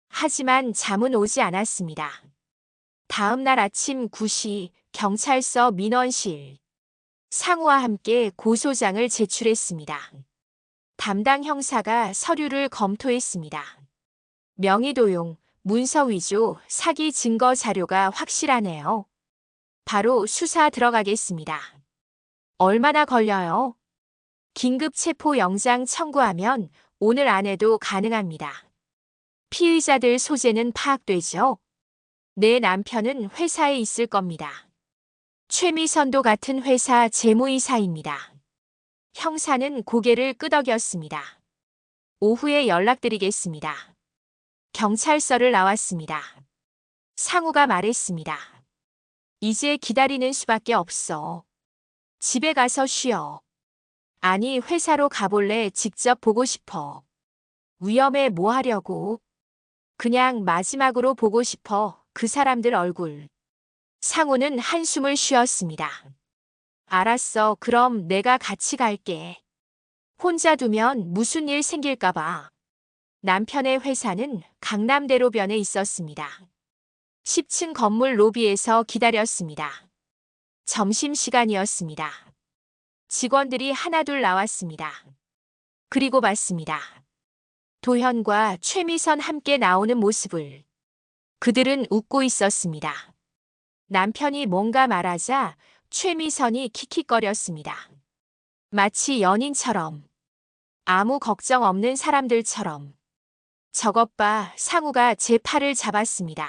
하지만 잠은 오지 않았습니다. 다음 날 아침 9시 경찰서 민원실. 상우와 함께 고소장을 제출했습니다. 담당 형사가 서류를 검토했습니다. 명의도용, 문서 위조, 사기 증거 자료가 확실하네요. 바로 수사 들어가겠습니다. 얼마나 걸려요? 긴급 체포 영장 청구하면 오늘 안에도 가능합니다. 피의자들 소재는 파악되죠? 내 남편은 회사에 있을 겁니다. 최미선도 같은 회사 재무이사입니다. 형사는 고개를 끄덕였습니다. 오후에 연락드리겠습니다. 경찰서를 나왔습니다. 상우가 말했습니다. 이제 기다리는 수밖에 없어. 집에 가서 쉬어. 아니, 회사로 가볼래? 직접 보고 싶어. 위험해. 뭐 하려고? 그냥 마지막으로 보고 싶어. 그 사람들 얼굴. 상우는 한숨을 쉬었습니다. 알았어. 그럼 내가 같이 갈게. 혼자 두면 무슨 일 생길까봐. 남편의 회사는 강남대로변에 있었습니다. 10층 건물 로비에서 기다렸습니다. 점심시간이었습니다. 직원들이 하나둘 나왔습니다. 그리고 봤습니다. 도현과 최미선 함께 나오는 모습을. 그들은 웃고 있었습니다. 남편이 뭔가 말하자 최미선이 킥킥거렸습니다. 마치 연인처럼, 아무 걱정 없는 사람들처럼. 저것 봐, 상우가 제 팔을 잡았습니다.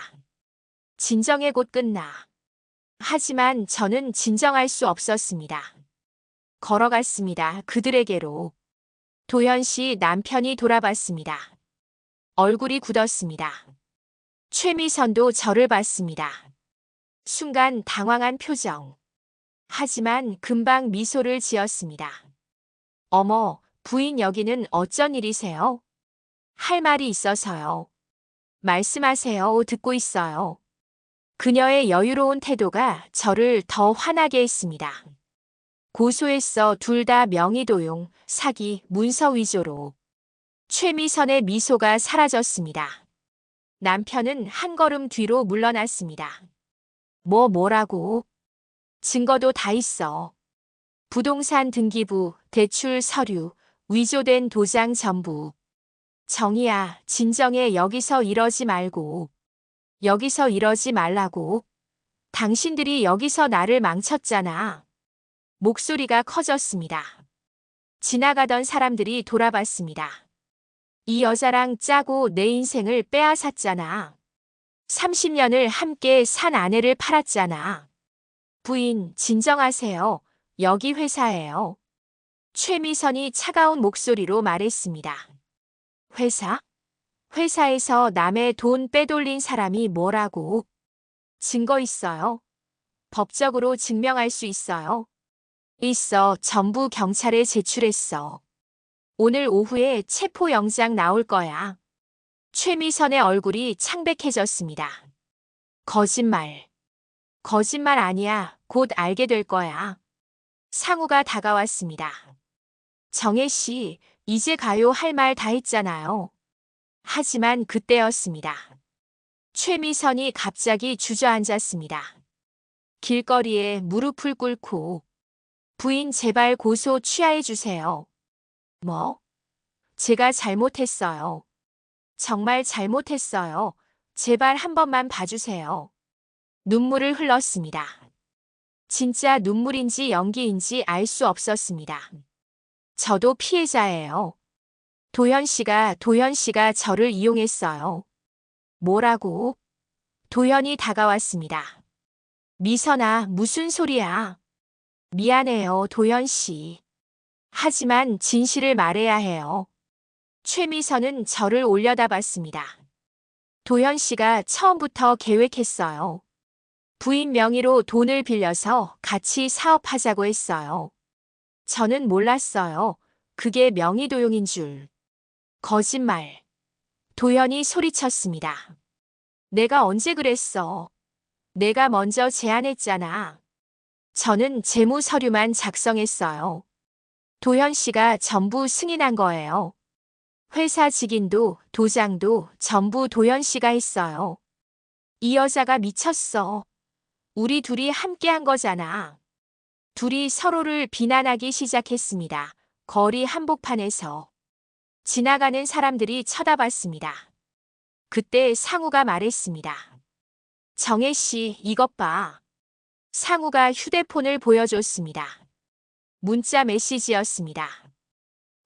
진정해 곧 끝나. 하지만 저는 진정할 수 없었습니다. 걸어갔습니다. 그들에게로. 도현 씨 남편이 돌아봤습니다. 얼굴이 굳었습니다. 최미선도 저를 봤습니다. 순간 당황한 표정. 하지만 금방 미소를 지었습니다. 어머, 부인 여기는 어쩐 일이세요? 할 말이 있어서요. 말씀하세요. 듣고 있어요. 그녀의 여유로운 태도가 저를 더 화나게 했습니다. 고소했어. 둘 다 명의도용, 사기, 문서 위조로. 최미선의 미소가 사라졌습니다. 남편은 한 걸음 뒤로 물러났습니다. 뭐라고? 증거도 다 있어. 부동산 등기부, 대출 서류, 위조된 도장 전부. 정희야, 진정해. 여기서 이러지 말고. 여기서 이러지 말라고. 당신들이 여기서 나를 망쳤잖아. 목소리가 커졌습니다. 지나가던 사람들이 돌아봤습니다. 이 여자랑 짜고 내 인생을 빼앗았잖아. 30년을 함께 산 아내를 팔았잖아. 부인, 진정하세요. 여기 회사예요. 최미선이 차가운 목소리로 말했습니다. 회사? 회사에서 남의 돈 빼돌린 사람이 뭐라고? 증거 있어요? 법적으로 증명할 수 있어요? 있어. 전부 경찰에 제출했어. 오늘 오후에 체포영장 나올 거야. 최미선의 얼굴이 창백해졌습니다. 거짓말. 거짓말 아니야. 곧 알게 될 거야. 상우가 다가왔습니다. 정혜 씨, 이제 가요. 할 말 다 했잖아요. 하지만 그때였습니다. 최미선이 갑자기 주저앉았습니다. 길거리에 무릎을 꿇고 부인 제발 고소 취하해 주세요. 뭐? 제가 잘못했어요. 정말 잘못했어요. 제발 한 번만 봐주세요. 눈물을 흘렀습니다. 진짜 눈물인지 연기인지 알 수 없었습니다. 저도 피해자예요. 도현 씨가 저를 이용했어요. 뭐라고? 도현이 다가왔습니다. 미선아, 무슨 소리야? 미안해요, 도현 씨. 하지만 진실을 말해야 해요. 최미선은 저를 올려다봤습니다. 도현 씨가 처음부터 계획했어요. 부인 명의로 돈을 빌려서 같이 사업하자고 했어요. 저는 몰랐어요. 그게 명의도용인 줄. 거짓말. 도현이 소리쳤습니다. 내가 언제 그랬어? 내가 먼저 제안했잖아. 저는 재무 서류만 작성했어요. 도현 씨가 전부 승인한 거예요. 회사 직인도 도장도 전부 도현 씨가 했어요. 이 여자가 미쳤어. 우리 둘이 함께 한 거잖아. 둘이 서로를 비난하기 시작했습니다. 거리 한복판에서. 지나가는 사람들이 쳐다봤습니다. 그때 상우가 말했습니다. 정혜 씨, 이것 봐. 상우가 휴대폰을 보여줬습니다. 문자 메시지였습니다.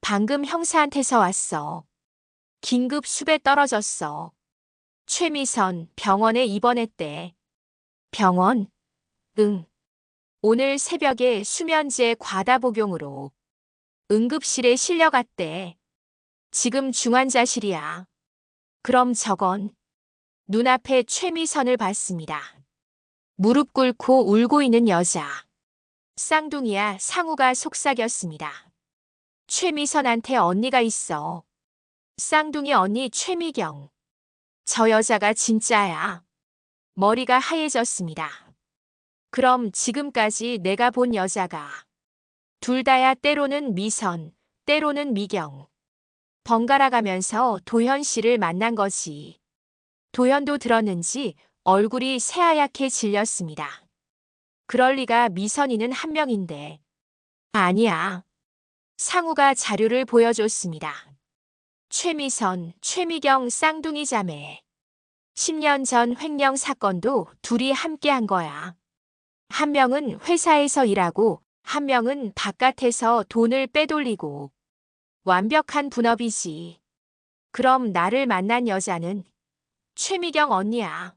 방금 형사한테서 왔어. 긴급 수배 떨어졌어. 최미선 병원에 입원했대. 병원? 응. 오늘 새벽에 수면제 과다 복용으로 응급실에 실려갔대. 지금 중환자실이야. 그럼 저건 눈앞에 최미선을 봤습니다. 무릎 꿇고 울고 있는 여자. 쌍둥이야. 상우가 속삭였습니다. 최미선한테 언니가 있어. 쌍둥이 언니 최미경. 저 여자가 진짜야. 머리가 하얘졌습니다. 그럼 지금까지 내가 본 여자가 둘 다야 때로는 미선, 때로는 미경. 번갈아 가면서 도현 씨를 만난 거지. 도현도 들었는지 얼굴이 새하얗게 질렸습니다. 그럴 리가 미선이는 한 명인데. 아니야. 상우가 자료를 보여줬습니다. 최미선, 최미경 쌍둥이 자매. 10년 전 횡령 사건도 둘이 함께 한 거야. 한 명은 회사에서 일하고 한 명은 바깥에서 돈을 빼돌리고. 완벽한 분업이지. 그럼 나를 만난 여자는 최미경 언니야.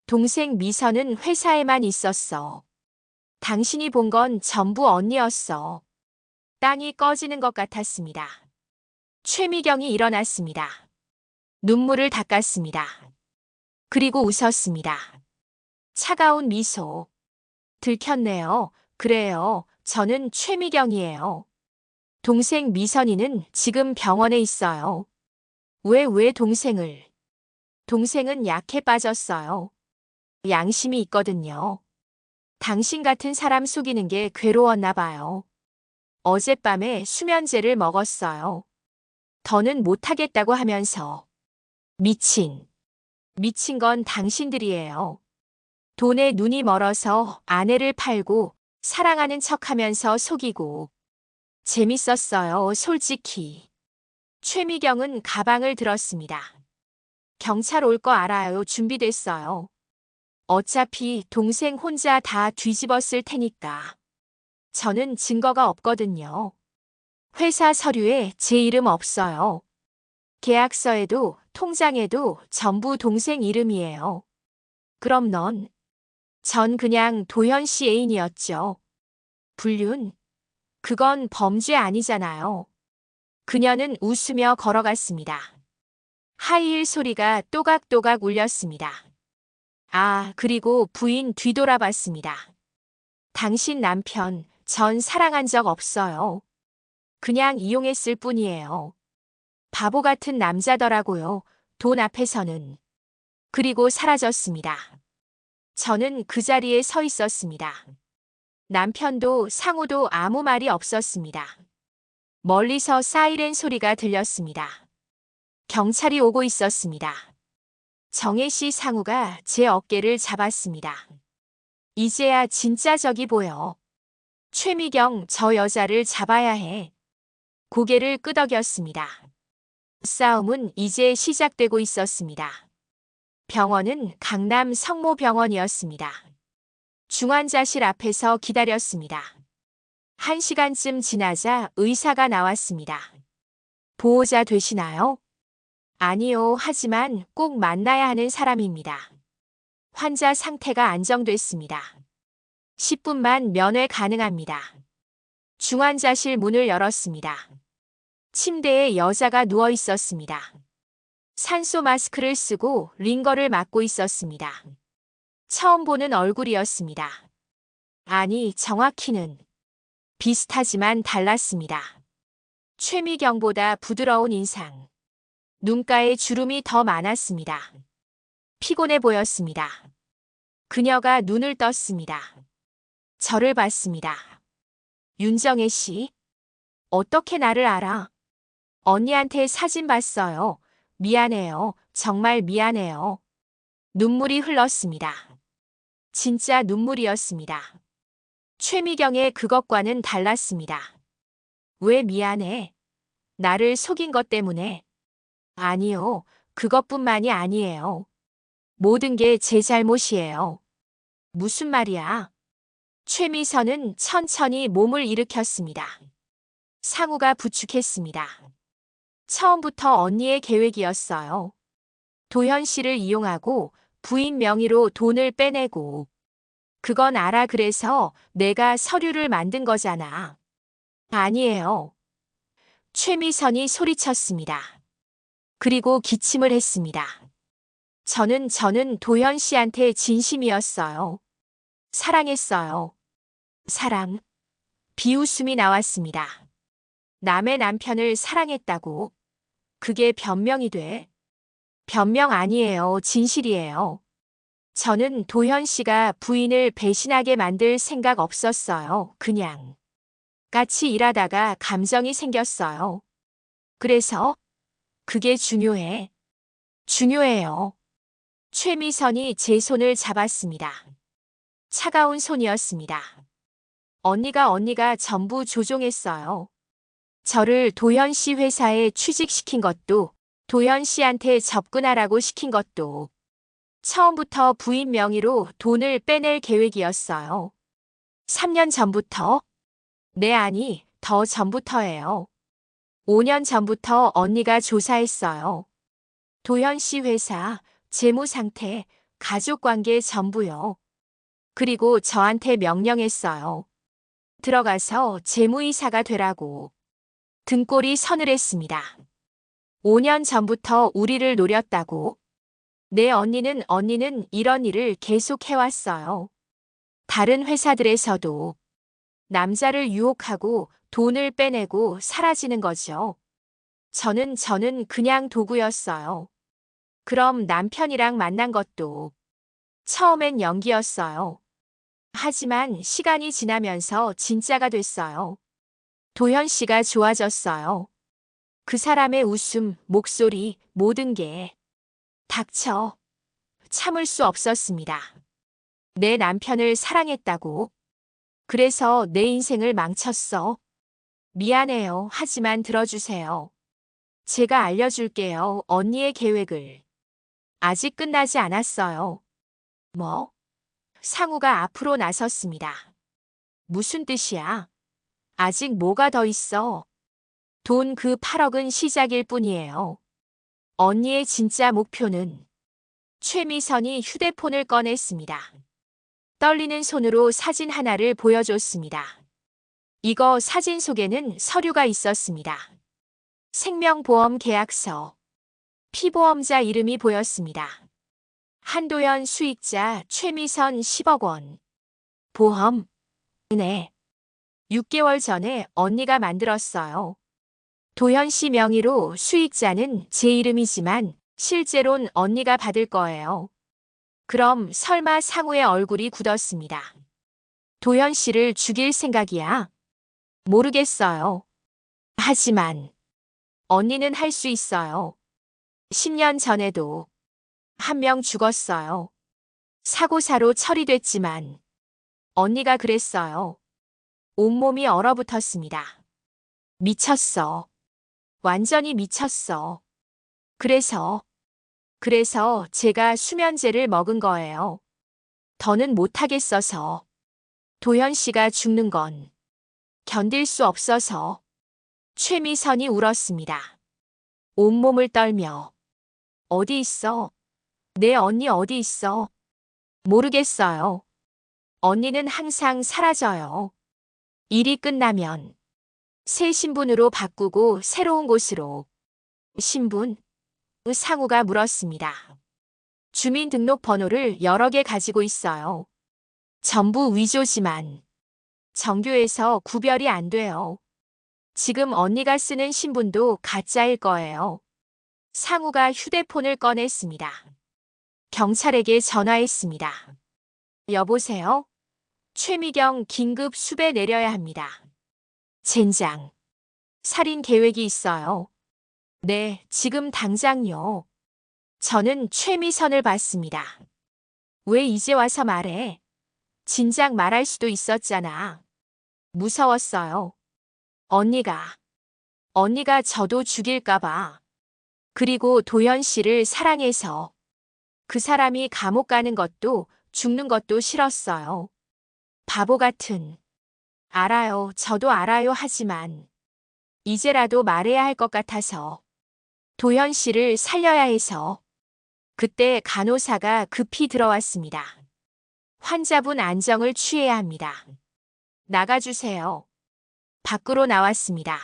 동생 미선은 회사에만 있었어. 당신이 본 건 전부 언니였어. 땅이 꺼지는 것 같았습니다. 최미경이 일어났습니다. 눈물을 닦았습니다. 그리고 웃었습니다. 차가운 미소. 들켰네요. 그래요. 저는 최미경이에요. 동생 미선이는 지금 병원에 있어요. 왜 동생을? 동생은 약해 빠졌어요. 양심이 있거든요. 당신 같은 사람 속이는 게 괴로웠나 봐요. 어젯밤에 수면제를 먹었어요. 더는 못하겠다고 하면서. 미친. 미친 건 당신들이에요. 돈에 눈이 멀어서 아내를 팔고 사랑하는 척하면서 속이고. 재밌었어요, 솔직히. 최미경은 가방을 들었습니다. 경찰 올 거 알아요. 준비됐어요. 어차피 동생 혼자 다 뒤집었을 테니까. 저는 증거가 없거든요. 회사 서류에 제 이름 없어요. 계약서에도 통장에도 전부 동생 이름이에요. 그럼 넌? 전 그냥 도현 씨 애인이었죠. 불륜? 그건 범죄 아니잖아요. 그녀는 웃으며 걸어갔습니다. 하이힐 소리가 또각또각 울렸습니다. 아, 그리고 부인 뒤돌아봤습니다. 당신 남편, 전 사랑한 적 없어요. 그냥 이용했을 뿐이에요. 바보 같은 남자더라고요. 돈 앞에서는. 그리고 사라졌습니다. 저는 그 자리에 서 있었습니다. 남편도 상우도 아무 말이 없었습니다. 멀리서 사이렌 소리가 들렸습니다. 경찰이 오고 있었습니다. 정혜 씨 상우가 제 어깨를 잡았습니다. 이제야 진짜 적이 보여. 최미경, 저 여자를 잡아야 해. 고개를 끄덕였습니다. 싸움은 이제 시작되고 있었습니다. 병원은 강남 성모병원이었습니다. 중환자실 앞에서 기다렸습니다. 1시간쯤 지나자 의사가 나왔습니다. 보호자 되시나요? 아니요, 하지만 꼭 만나야 하는 사람입니다. 환자 상태가 안정됐습니다. 10분만 면회 가능합니다. 중환자실 문을 열었습니다. 침대에 여자가 누워 있었습니다. 산소 마스크를 쓰고 링거를 맞고 있었습니다. 처음 보는 얼굴이었습니다. 아니, 정확히는 비슷하지만 달랐습니다. 최미경보다 부드러운 인상. 눈가에 주름이 더 많았습니다. 피곤해 보였습니다. 그녀가 눈을 떴습니다. 저를 봤습니다. 윤정혜 씨? 어떻게 나를 알아? 언니한테 사진 봤어요. 미안해요. 정말 미안해요. 눈물이 흘렀습니다. 진짜 눈물이었습니다. 최미경의 그것과는 달랐습니다. 왜 미안해? 나를 속인 것 때문에? 아니요. 그것뿐만이 아니에요. 모든 게 제 잘못이에요. 무슨 말이야? 최미선은 천천히 몸을 일으켰습니다. 상우가 부축했습니다. 처음부터 언니의 계획이었어요. 도현 씨를 이용하고 부인 명의로 돈을 빼내고. 그건 알아. 그래서 내가 서류를 만든 거잖아. 아니에요. 최미선이 소리쳤습니다. 그리고 기침을 했습니다. 저는 도현 씨한테 진심이었어요. 사랑했어요. 사랑. 비웃음이 나왔습니다. 남의 남편을 사랑했다고. 그게 변명이 돼? 변명 아니에요. 진실이에요. 저는 도현 씨가 부인을 배신하게 만들 생각 없었어요. 그냥 같이 일하다가 감정이 생겼어요. 그래서 그게 중요해. 중요해요. 최미선이 제 손을 잡았습니다. 차가운 손이었습니다. 언니가 전부 조종했어요. 저를 도현 씨 회사에 취직시킨 것도, 도현 씨한테 접근하라고 시킨 것도, 처음부터 부인 명의로 돈을 빼낼 계획이었어요. 3년 전부터? 네, 아니, 더 전부터예요. 5년 전부터 언니가 조사했어요. 도현 씨 회사, 재무 상태, 가족 관계 전부요. 그리고 저한테 명령했어요. 들어가서 재무이사가 되라고. 등골이 서늘했습니다. 5년 전부터 우리를 노렸다고. 내 언니는 이런 일을 계속 해왔어요. 다른 회사들에서도 남자를 유혹하고 돈을 빼내고 사라지는 거죠. 저는 그냥 도구였어요. 그럼 남편이랑 만난 것도 처음엔 연기였어요. 하지만 시간이 지나면서 진짜가 됐어요. 도현 씨가 좋아졌어요. 그 사람의 웃음, 목소리, 모든 게. 닥쳐. 참을 수 없었습니다. 내 남편을 사랑했다고. 그래서 내 인생을 망쳤어. 미안해요. 하지만 들어주세요. 제가 알려줄게요. 언니의 계획을. 아직 끝나지 않았어요. 뭐? 상우가 앞으로 나섰습니다. 무슨 뜻이야? 아직 뭐가 더 있어? 돈 그 8억은 시작일 뿐이에요. 언니의 진짜 목표는. 최미선이 휴대폰을 꺼냈습니다. 떨리는 손으로 사진 하나를 보여줬습니다. 이거 사진 속에는 서류가 있었습니다. 생명보험 계약서. 피보험자 이름이 보였습니다. 한도연 수익자 최미선 10억 원. 보험. 네. 6개월 전에 언니가 만들었어요. 도현 씨 명의로 수익자는 제 이름이지만 실제론 언니가 받을 거예요. 그럼 설마 상우의 얼굴이 굳었습니다. 도현 씨를 죽일 생각이야? 모르겠어요. 하지만 언니는 할 수 있어요. 10년 전에도 한 명 죽었어요. 사고사로 처리됐지만 언니가 그랬어요. 온몸이 얼어붙었습니다. 미쳤어. 완전히 미쳤어. 그래서 제가 수면제를 먹은 거예요. 더는 못하겠어서. 도현 씨가 죽는 건 견딜 수 없어서. 최미선이 울었습니다. 온몸을 떨며. 어디 있어? 내 언니 어디 있어? 모르겠어요. 언니는 항상 사라져요. 일이 끝나면 새 신분으로 바꾸고 새로운 곳으로. 신분? 상우가 물었습니다. 주민등록번호를 여러 개 가지고 있어요. 전부 위조지만 정교해서 구별이 안 돼요. 지금 언니가 쓰는 신분도 가짜일 거예요. 상우가 휴대폰을 꺼냈습니다. 경찰에게 전화했습니다. 여보세요? 최미경 긴급 수배 내려야 합니다. 젠장. 살인 계획이 있어요. 네, 지금 당장요. 저는 최미선을 봤습니다. 왜 이제 와서 말해? 진작 말할 수도 있었잖아. 무서웠어요. 언니가 저도 죽일까봐. 그리고 도현 씨를 사랑해서. 그 사람이 감옥 가는 것도 죽는 것도 싫었어요. 바보 같은. 알아요. 저도 알아요. 하지만 이제라도 말해야 할 것 같아서. 도현 씨를 살려야 해서. 그때 간호사가 급히 들어왔습니다. 환자분 안정을 취해야 합니다. 나가주세요. 밖으로 나왔습니다.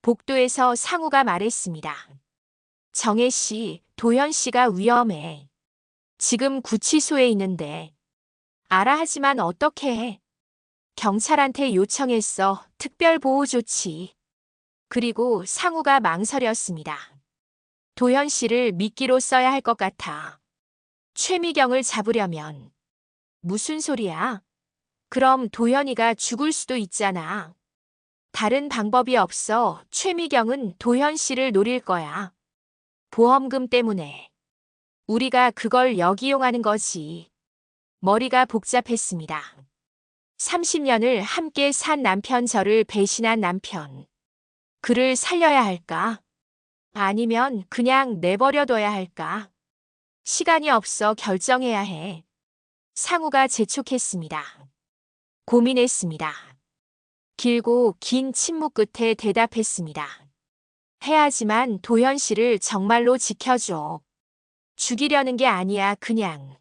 복도에서 상우가 말했습니다. 정혜 씨, 도현 씨가 위험해. 지금 구치소에 있는데. 알아 하지만 어떻게 해? 경찰한테 요청했어. 특별보호조치. 그리고 상우가 망설였습니다. 도현 씨를 미끼로 써야 할 것 같아. 최미경을 잡으려면. 무슨 소리야? 그럼 도현이가 죽을 수도 있잖아. 다른 방법이 없어. 최미경은 도현 씨를 노릴 거야. 보험금 때문에. 우리가 그걸 역이용하는 거지. 머리가 복잡했습니다. 30년을 함께 산 남편, 저를 배신한 남편. 그를 살려야 할까? 아니면 그냥 내버려둬야 할까? 시간이 없어 결정해야 해. 상우가 재촉했습니다. 고민했습니다. 길고 긴 침묵 끝에 대답했습니다. 해야지만 도현 씨를 정말로 지켜줘. 죽이려는 게 아니야, 그냥.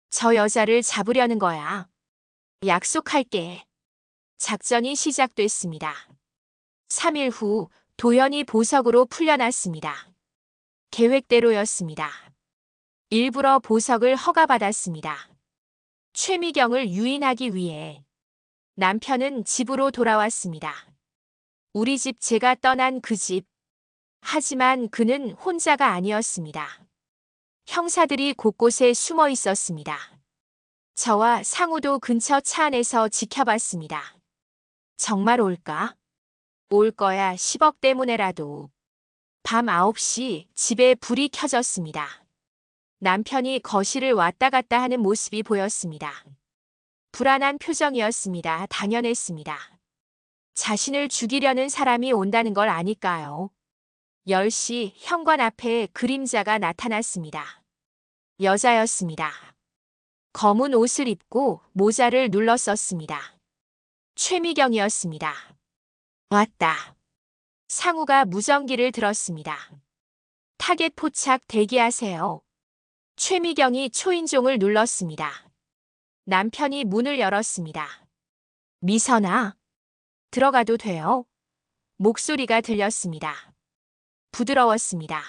저 여자를 잡으려는 거야. 약속할게. 작전이 시작됐습니다. 3일 후 도현이 보석으로 풀려났습니다. 계획대로였습니다. 일부러 보석을 허가받았습니다. 최미경을 유인하기 위해. 남편은 집으로 돌아왔습니다. 우리 집, 제가 떠난 그 집. 하지만 그는 혼자가 아니었습니다. 형사들이 곳곳에 숨어 있었습니다. 저와 상우도 근처 차 안에서 지켜봤습니다. 정말 올까? 올 거야, 10억 때문에라도. 밤 9시 집에 불이 켜졌습니다. 남편이 거실을 왔다 갔다 하는 모습이 보였습니다. 불안한 표정이었습니다. 당연했습니다. 자신을 죽이려는 사람이 온다는 걸 아니까요. 10시 현관 앞에 그림자가 나타났습니다. 여자였습니다. 검은 옷을 입고 모자를 눌렀었습니다. 최미경이었습니다. 왔다. 상우가 무전기를 들었습니다. 타겟 포착 대기하세요. 최미경이 초인종을 눌렀습니다. 남편이 문을 열었습니다. 미선아, 들어가도 돼요? 목소리가 들렸습니다. 부드러웠습니다.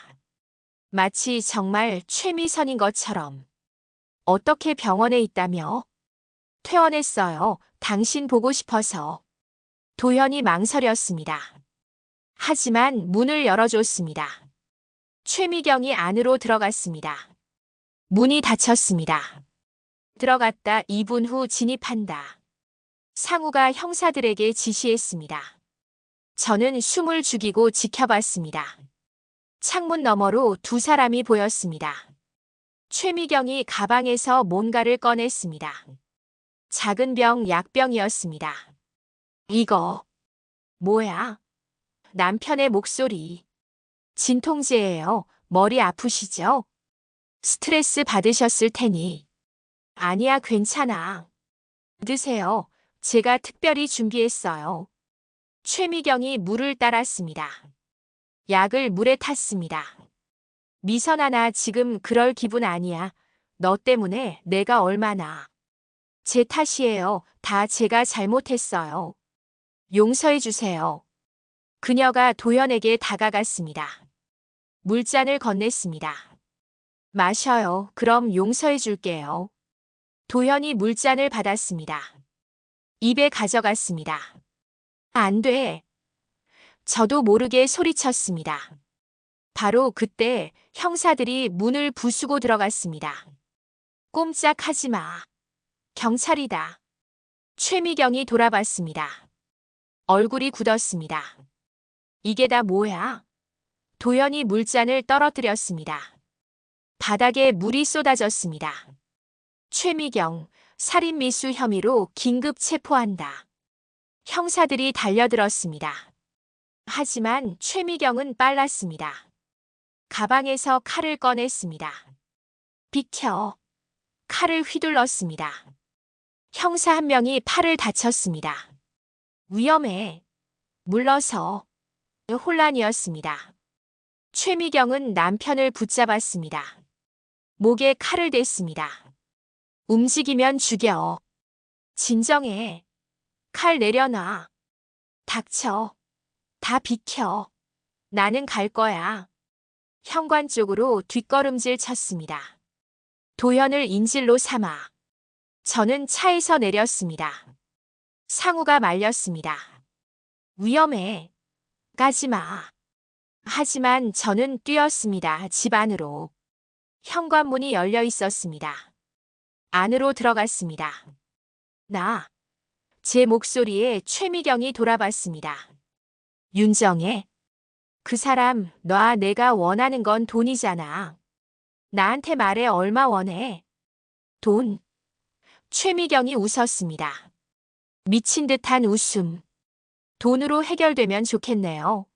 마치 정말 최미선인 것처럼. 어떻게 병원에 있다며? 퇴원했어요. 당신 보고 싶어서. 도현이 망설였습니다. 하지만 문을 열어줬습니다. 최미경이 안으로 들어갔습니다. 문이 닫혔습니다. 들어갔다 2분 후 진입한다. 상우가 형사들에게 지시했습니다. 저는 숨을 죽이고 지켜봤습니다. 창문 너머로 두 사람이 보였습니다. 최미경이 가방에서 뭔가를 꺼냈습니다. 작은 병, 약병이었습니다. 이거 뭐야? 남편의 목소리. 진통제예요. 머리 아프시죠? 스트레스 받으셨을 테니. 아니야, 괜찮아. 드세요. 제가 특별히 준비했어요. 최미경이 물을 따랐습니다. 약을 물에 탔습니다. 미선아, 나 지금 그럴 기분 아니야. 너 때문에 내가 얼마나. 제 탓이에요. 다 제가 잘못했어요. 용서해 주세요. 그녀가 도현에게 다가갔습니다. 물잔을 건넸습니다. 마셔요. 그럼 용서해 줄게요. 도현이 물잔을 받았습니다. 입에 가져갔습니다. 안 돼. 저도 모르게 소리쳤습니다. 바로 그때 형사들이 문을 부수고 들어갔습니다. 꼼짝하지 마. 경찰이다. 최미경이 돌아봤습니다. 얼굴이 굳었습니다. 이게 다 뭐야? 도현이 물잔을 떨어뜨렸습니다. 바닥에 물이 쏟아졌습니다. 최미경, 살인미수 혐의로 긴급 체포한다. 형사들이 달려들었습니다. 하지만 최미경은 빨랐습니다. 가방에서 칼을 꺼냈습니다. 비켜. 칼을 휘둘렀습니다. 형사 한 명이 팔을 다쳤습니다. 위험해. 물러서. 혼란이었습니다. 최미경은 남편을 붙잡았습니다. 목에 칼을 댔습니다. 움직이면 죽여. 진정해. 칼 내려놔. 닥쳐. 다 비켜. 나는 갈 거야. 현관 쪽으로 뒷걸음질 쳤습니다. 도현을 인질로 삼아. 저는 차에서 내렸습니다. 상우가 말렸습니다. 위험해. 가지 마. 하지만 저는 뛰었습니다. 집 안으로. 현관문이 열려 있었습니다. 안으로 들어갔습니다. 제 목소리에 최미경이 돌아봤습니다. 윤정혜, 그 사람 놔. 내가 원하는 건 돈이잖아. 나한테 말해. 얼마 원해? 돈. 최미경이 웃었습니다. 미친 듯한 웃음. 돈으로 해결되면 좋겠네요.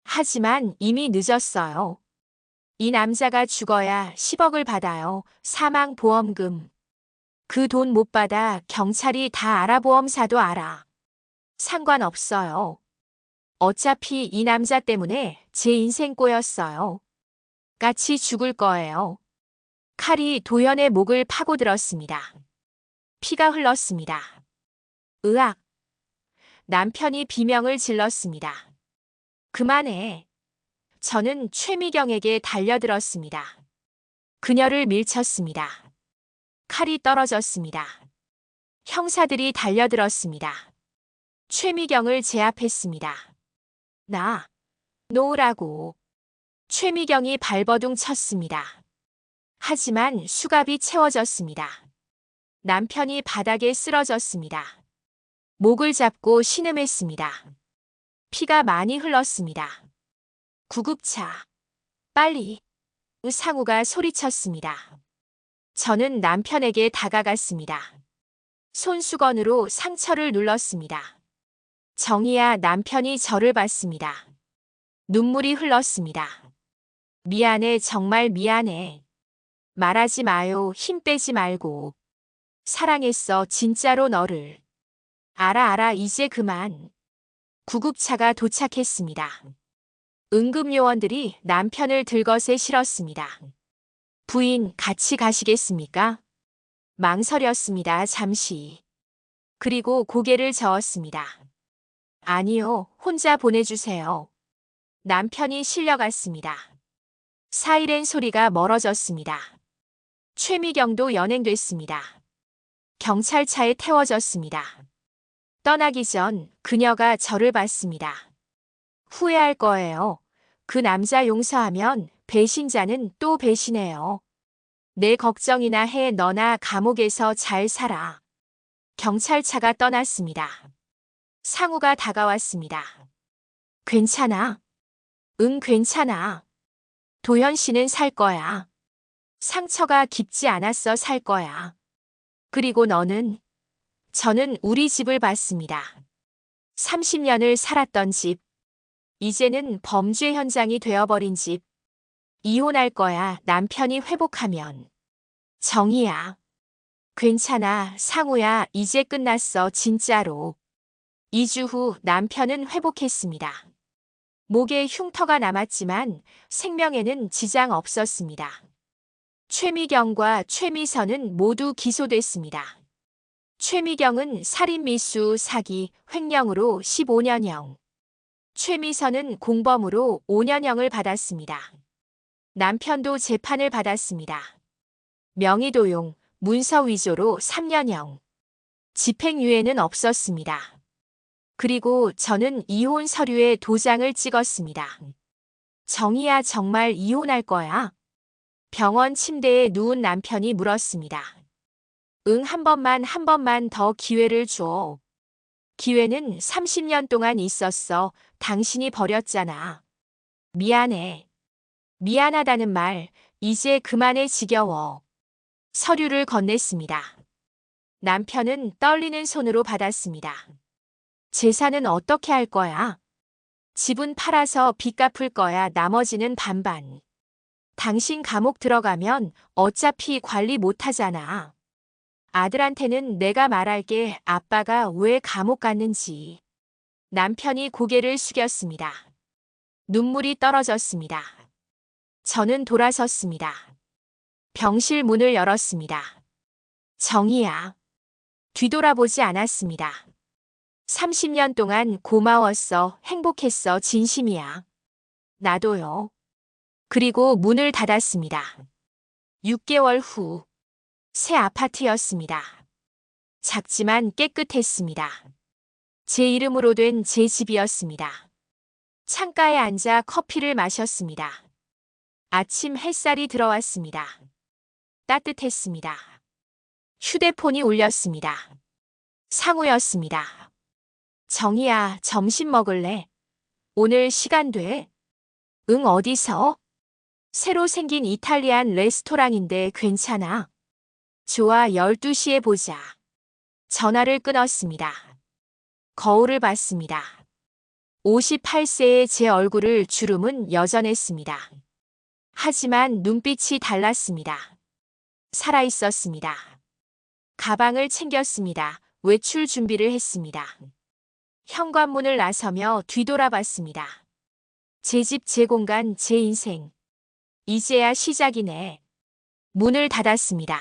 하지만 이미 늦었어요. 이 남자가 죽어야 10억을 받아요. 사망보험금. 그 돈 못 받아 경찰이 다 알아. 보험사도 알아. 상관없어요. 어차피 이 남자 때문에 제 인생 꼬였어요. 같이 죽을 거예요. 칼이 도연의 목을 파고들었습니다. 피가 흘렀습니다. 으악! 남편이 비명을 질렀습니다. 그만해. 저는 최미경에게 달려들었습니다. 그녀를 밀쳤습니다. 칼이 떨어졌습니다. 형사들이 달려들었습니다. 최미경을 제압했습니다. 놓으라고. 최미경이 발버둥 쳤습니다. 하지만 수갑이 채워졌습니다. 남편이 바닥에 쓰러졌습니다. 목을 잡고 신음했습니다. 피가 많이 흘렀습니다. 구급차. 빨리. 상우가 소리쳤습니다. 저는 남편에게 다가갔습니다. 손수건으로 상처를 눌렀습니다. 정희야. 남편이 저를 봤습니다. 눈물이 흘렀습니다. 미안해. 정말 미안해. 말하지 마요. 힘 빼지 말고. 사랑했어. 진짜로 너를. 알아. 이제 그만. 구급차가 도착했습니다. 응급요원들이 남편을 들것에 실었습니다. 부인, 같이 가시겠습니까? 망설였습니다. 잠시. 그리고 고개를 저었습니다. 아니요. 혼자 보내주세요. 남편이 실려갔습니다. 사이렌 소리가 멀어졌습니다. 최미경도 연행됐습니다. 경찰차에 태워졌습니다. 떠나기 전 그녀가 저를 봤습니다. 후회할 거예요. 그 남자 용서하면 배신자는 또 배신해요. 내 걱정이나 해. 너나 감옥에서 잘 살아. 경찰차가 떠났습니다. 상우가 다가왔습니다. 괜찮아? 응, 괜찮아. 도현 씨는 살 거야. 상처가 깊지 않았어. 살 거야. 그리고 너는? 저는 우리 집을 봤습니다. 30년을 살았던 집. 이제는 범죄 현장이 되어버린 집. 이혼할 거야. 남편이 회복하면. 정희야. 괜찮아. 상우야. 이제 끝났어. 진짜로. 2주 후 남편은 회복했습니다. 목에 흉터가 남았지만 생명에는 지장 없었습니다. 최미경과 최미선은 모두 기소됐습니다. 최미경은 살인미수, 사기, 횡령으로 15년형. 최미선은 공범으로 5년형을 받았습니다. 남편도 재판을 받았습니다. 명의도용, 문서 위조로 3년형. 집행유예는 없었습니다. 그리고 저는 이혼 서류에 도장을 찍었습니다. 정희야, 정말 이혼할 거야? 병원 침대에 누운 남편이 물었습니다. 응, 한 번만 더 기회를 줘. 기회는 30년 동안 있었어. 당신이 버렸잖아. 미안해. 미안하다는 말, 이제 그만해. 지겨워. 서류를 건넸습니다. 남편은 떨리는 손으로 받았습니다. 재산은 어떻게 할 거야? 집은 팔아서 빚 갚을 거야. 나머지는 반반. 당신 감옥 들어가면 어차피 관리 못하잖아. 아들한테는 내가 말할게. 아빠가 왜 감옥 갔는지. 남편이 고개를 숙였습니다. 눈물이 떨어졌습니다. 저는 돌아섰습니다. 병실 문을 열었습니다. 정희야. 뒤돌아보지 않았습니다. 30년 동안 고마웠어. 행복했어. 진심이야. 나도요. 그리고 문을 닫았습니다. 6개월 후. 새 아파트였습니다. 작지만 깨끗했습니다. 제 이름으로 된 제 집이었습니다. 창가에 앉아 커피를 마셨습니다. 아침 햇살이 들어왔습니다. 따뜻했습니다. 휴대폰이 울렸습니다. 상우였습니다. 정희야, 점심 먹을래? 오늘 시간 돼? 응, 어디서? 새로 생긴 이탈리안 레스토랑인데 괜찮아? 좋아, 12시에 보자. 전화를 끊었습니다. 거울을 봤습니다. 58세의 제 얼굴을 주름은 여전했습니다. 하지만 눈빛이 달랐습니다. 살아있었습니다. 가방을 챙겼습니다. 외출 준비를 했습니다. 현관문을 나서며 뒤돌아봤습니다. 제 집, 제 공간, 제 인생. 이제야 시작이네. 문을 닫았습니다.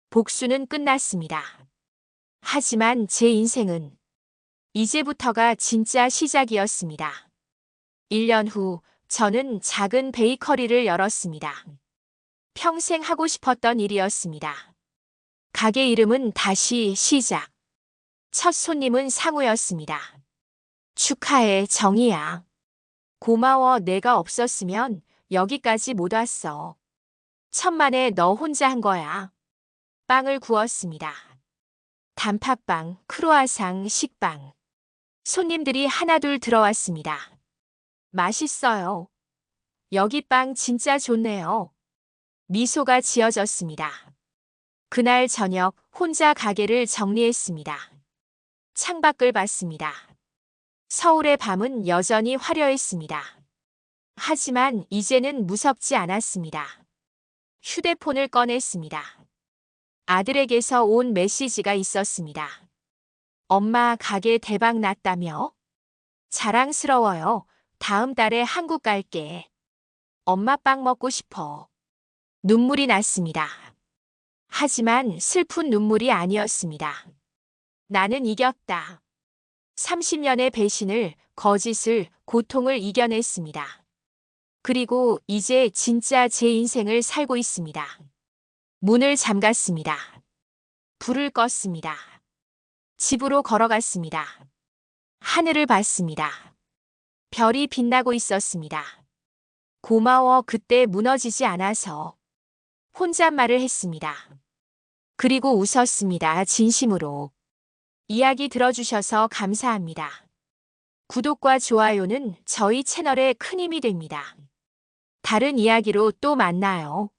복수는 끝났습니다. 하지만 제 인생은 이제부터가 진짜 시작이었습니다. 1년 후 저는 작은 베이커리를 열었습니다. 평생 하고 싶었던 일이었습니다. 가게 이름은 다시 시작. 첫 손님은 상우였습니다. 축하해, 정희야. 고마워, 내가 없었으면 여기까지 못 왔어. 천만에 너 혼자 한 거야. 빵을 구웠습니다. 단팥빵, 크루아상, 식빵. 손님들이 하나둘 들어왔습니다. 맛있어요. 여기 빵 진짜 좋네요. 미소가 지어졌습니다. 그날 저녁 혼자 가게를 정리했습니다. 창밖을 봤습니다. 서울의 밤은 여전히 화려했습니다. 하지만 이제는 무섭지 않았습니다. 휴대폰을 꺼냈습니다. 아들에게서 온 메시지가 있었습니다. 엄마, 가게 대박 났다며? 자랑스러워요. 다음 달에 한국 갈게. 엄마 빵 먹고 싶어. 눈물이 났습니다. 하지만 슬픈 눈물이 아니었습니다. 나는 이겼다. 30년의 배신을, 거짓을, 고통을 이겨냈습니다. 그리고 이제 진짜 제 인생을 살고 있습니다. 문을 잠갔습니다. 불을 껐습니다. 집으로 걸어갔습니다. 하늘을 봤습니다. 별이 빛나고 있었습니다. 고마워, 그때 무너지지 않아서. 혼잣말을 했습니다. 그리고 웃었습니다. 진심으로. 이야기 들어주셔서 감사합니다. 구독과 좋아요는 저희 채널에 큰 힘이 됩니다. 다른 이야기로 또 만나요.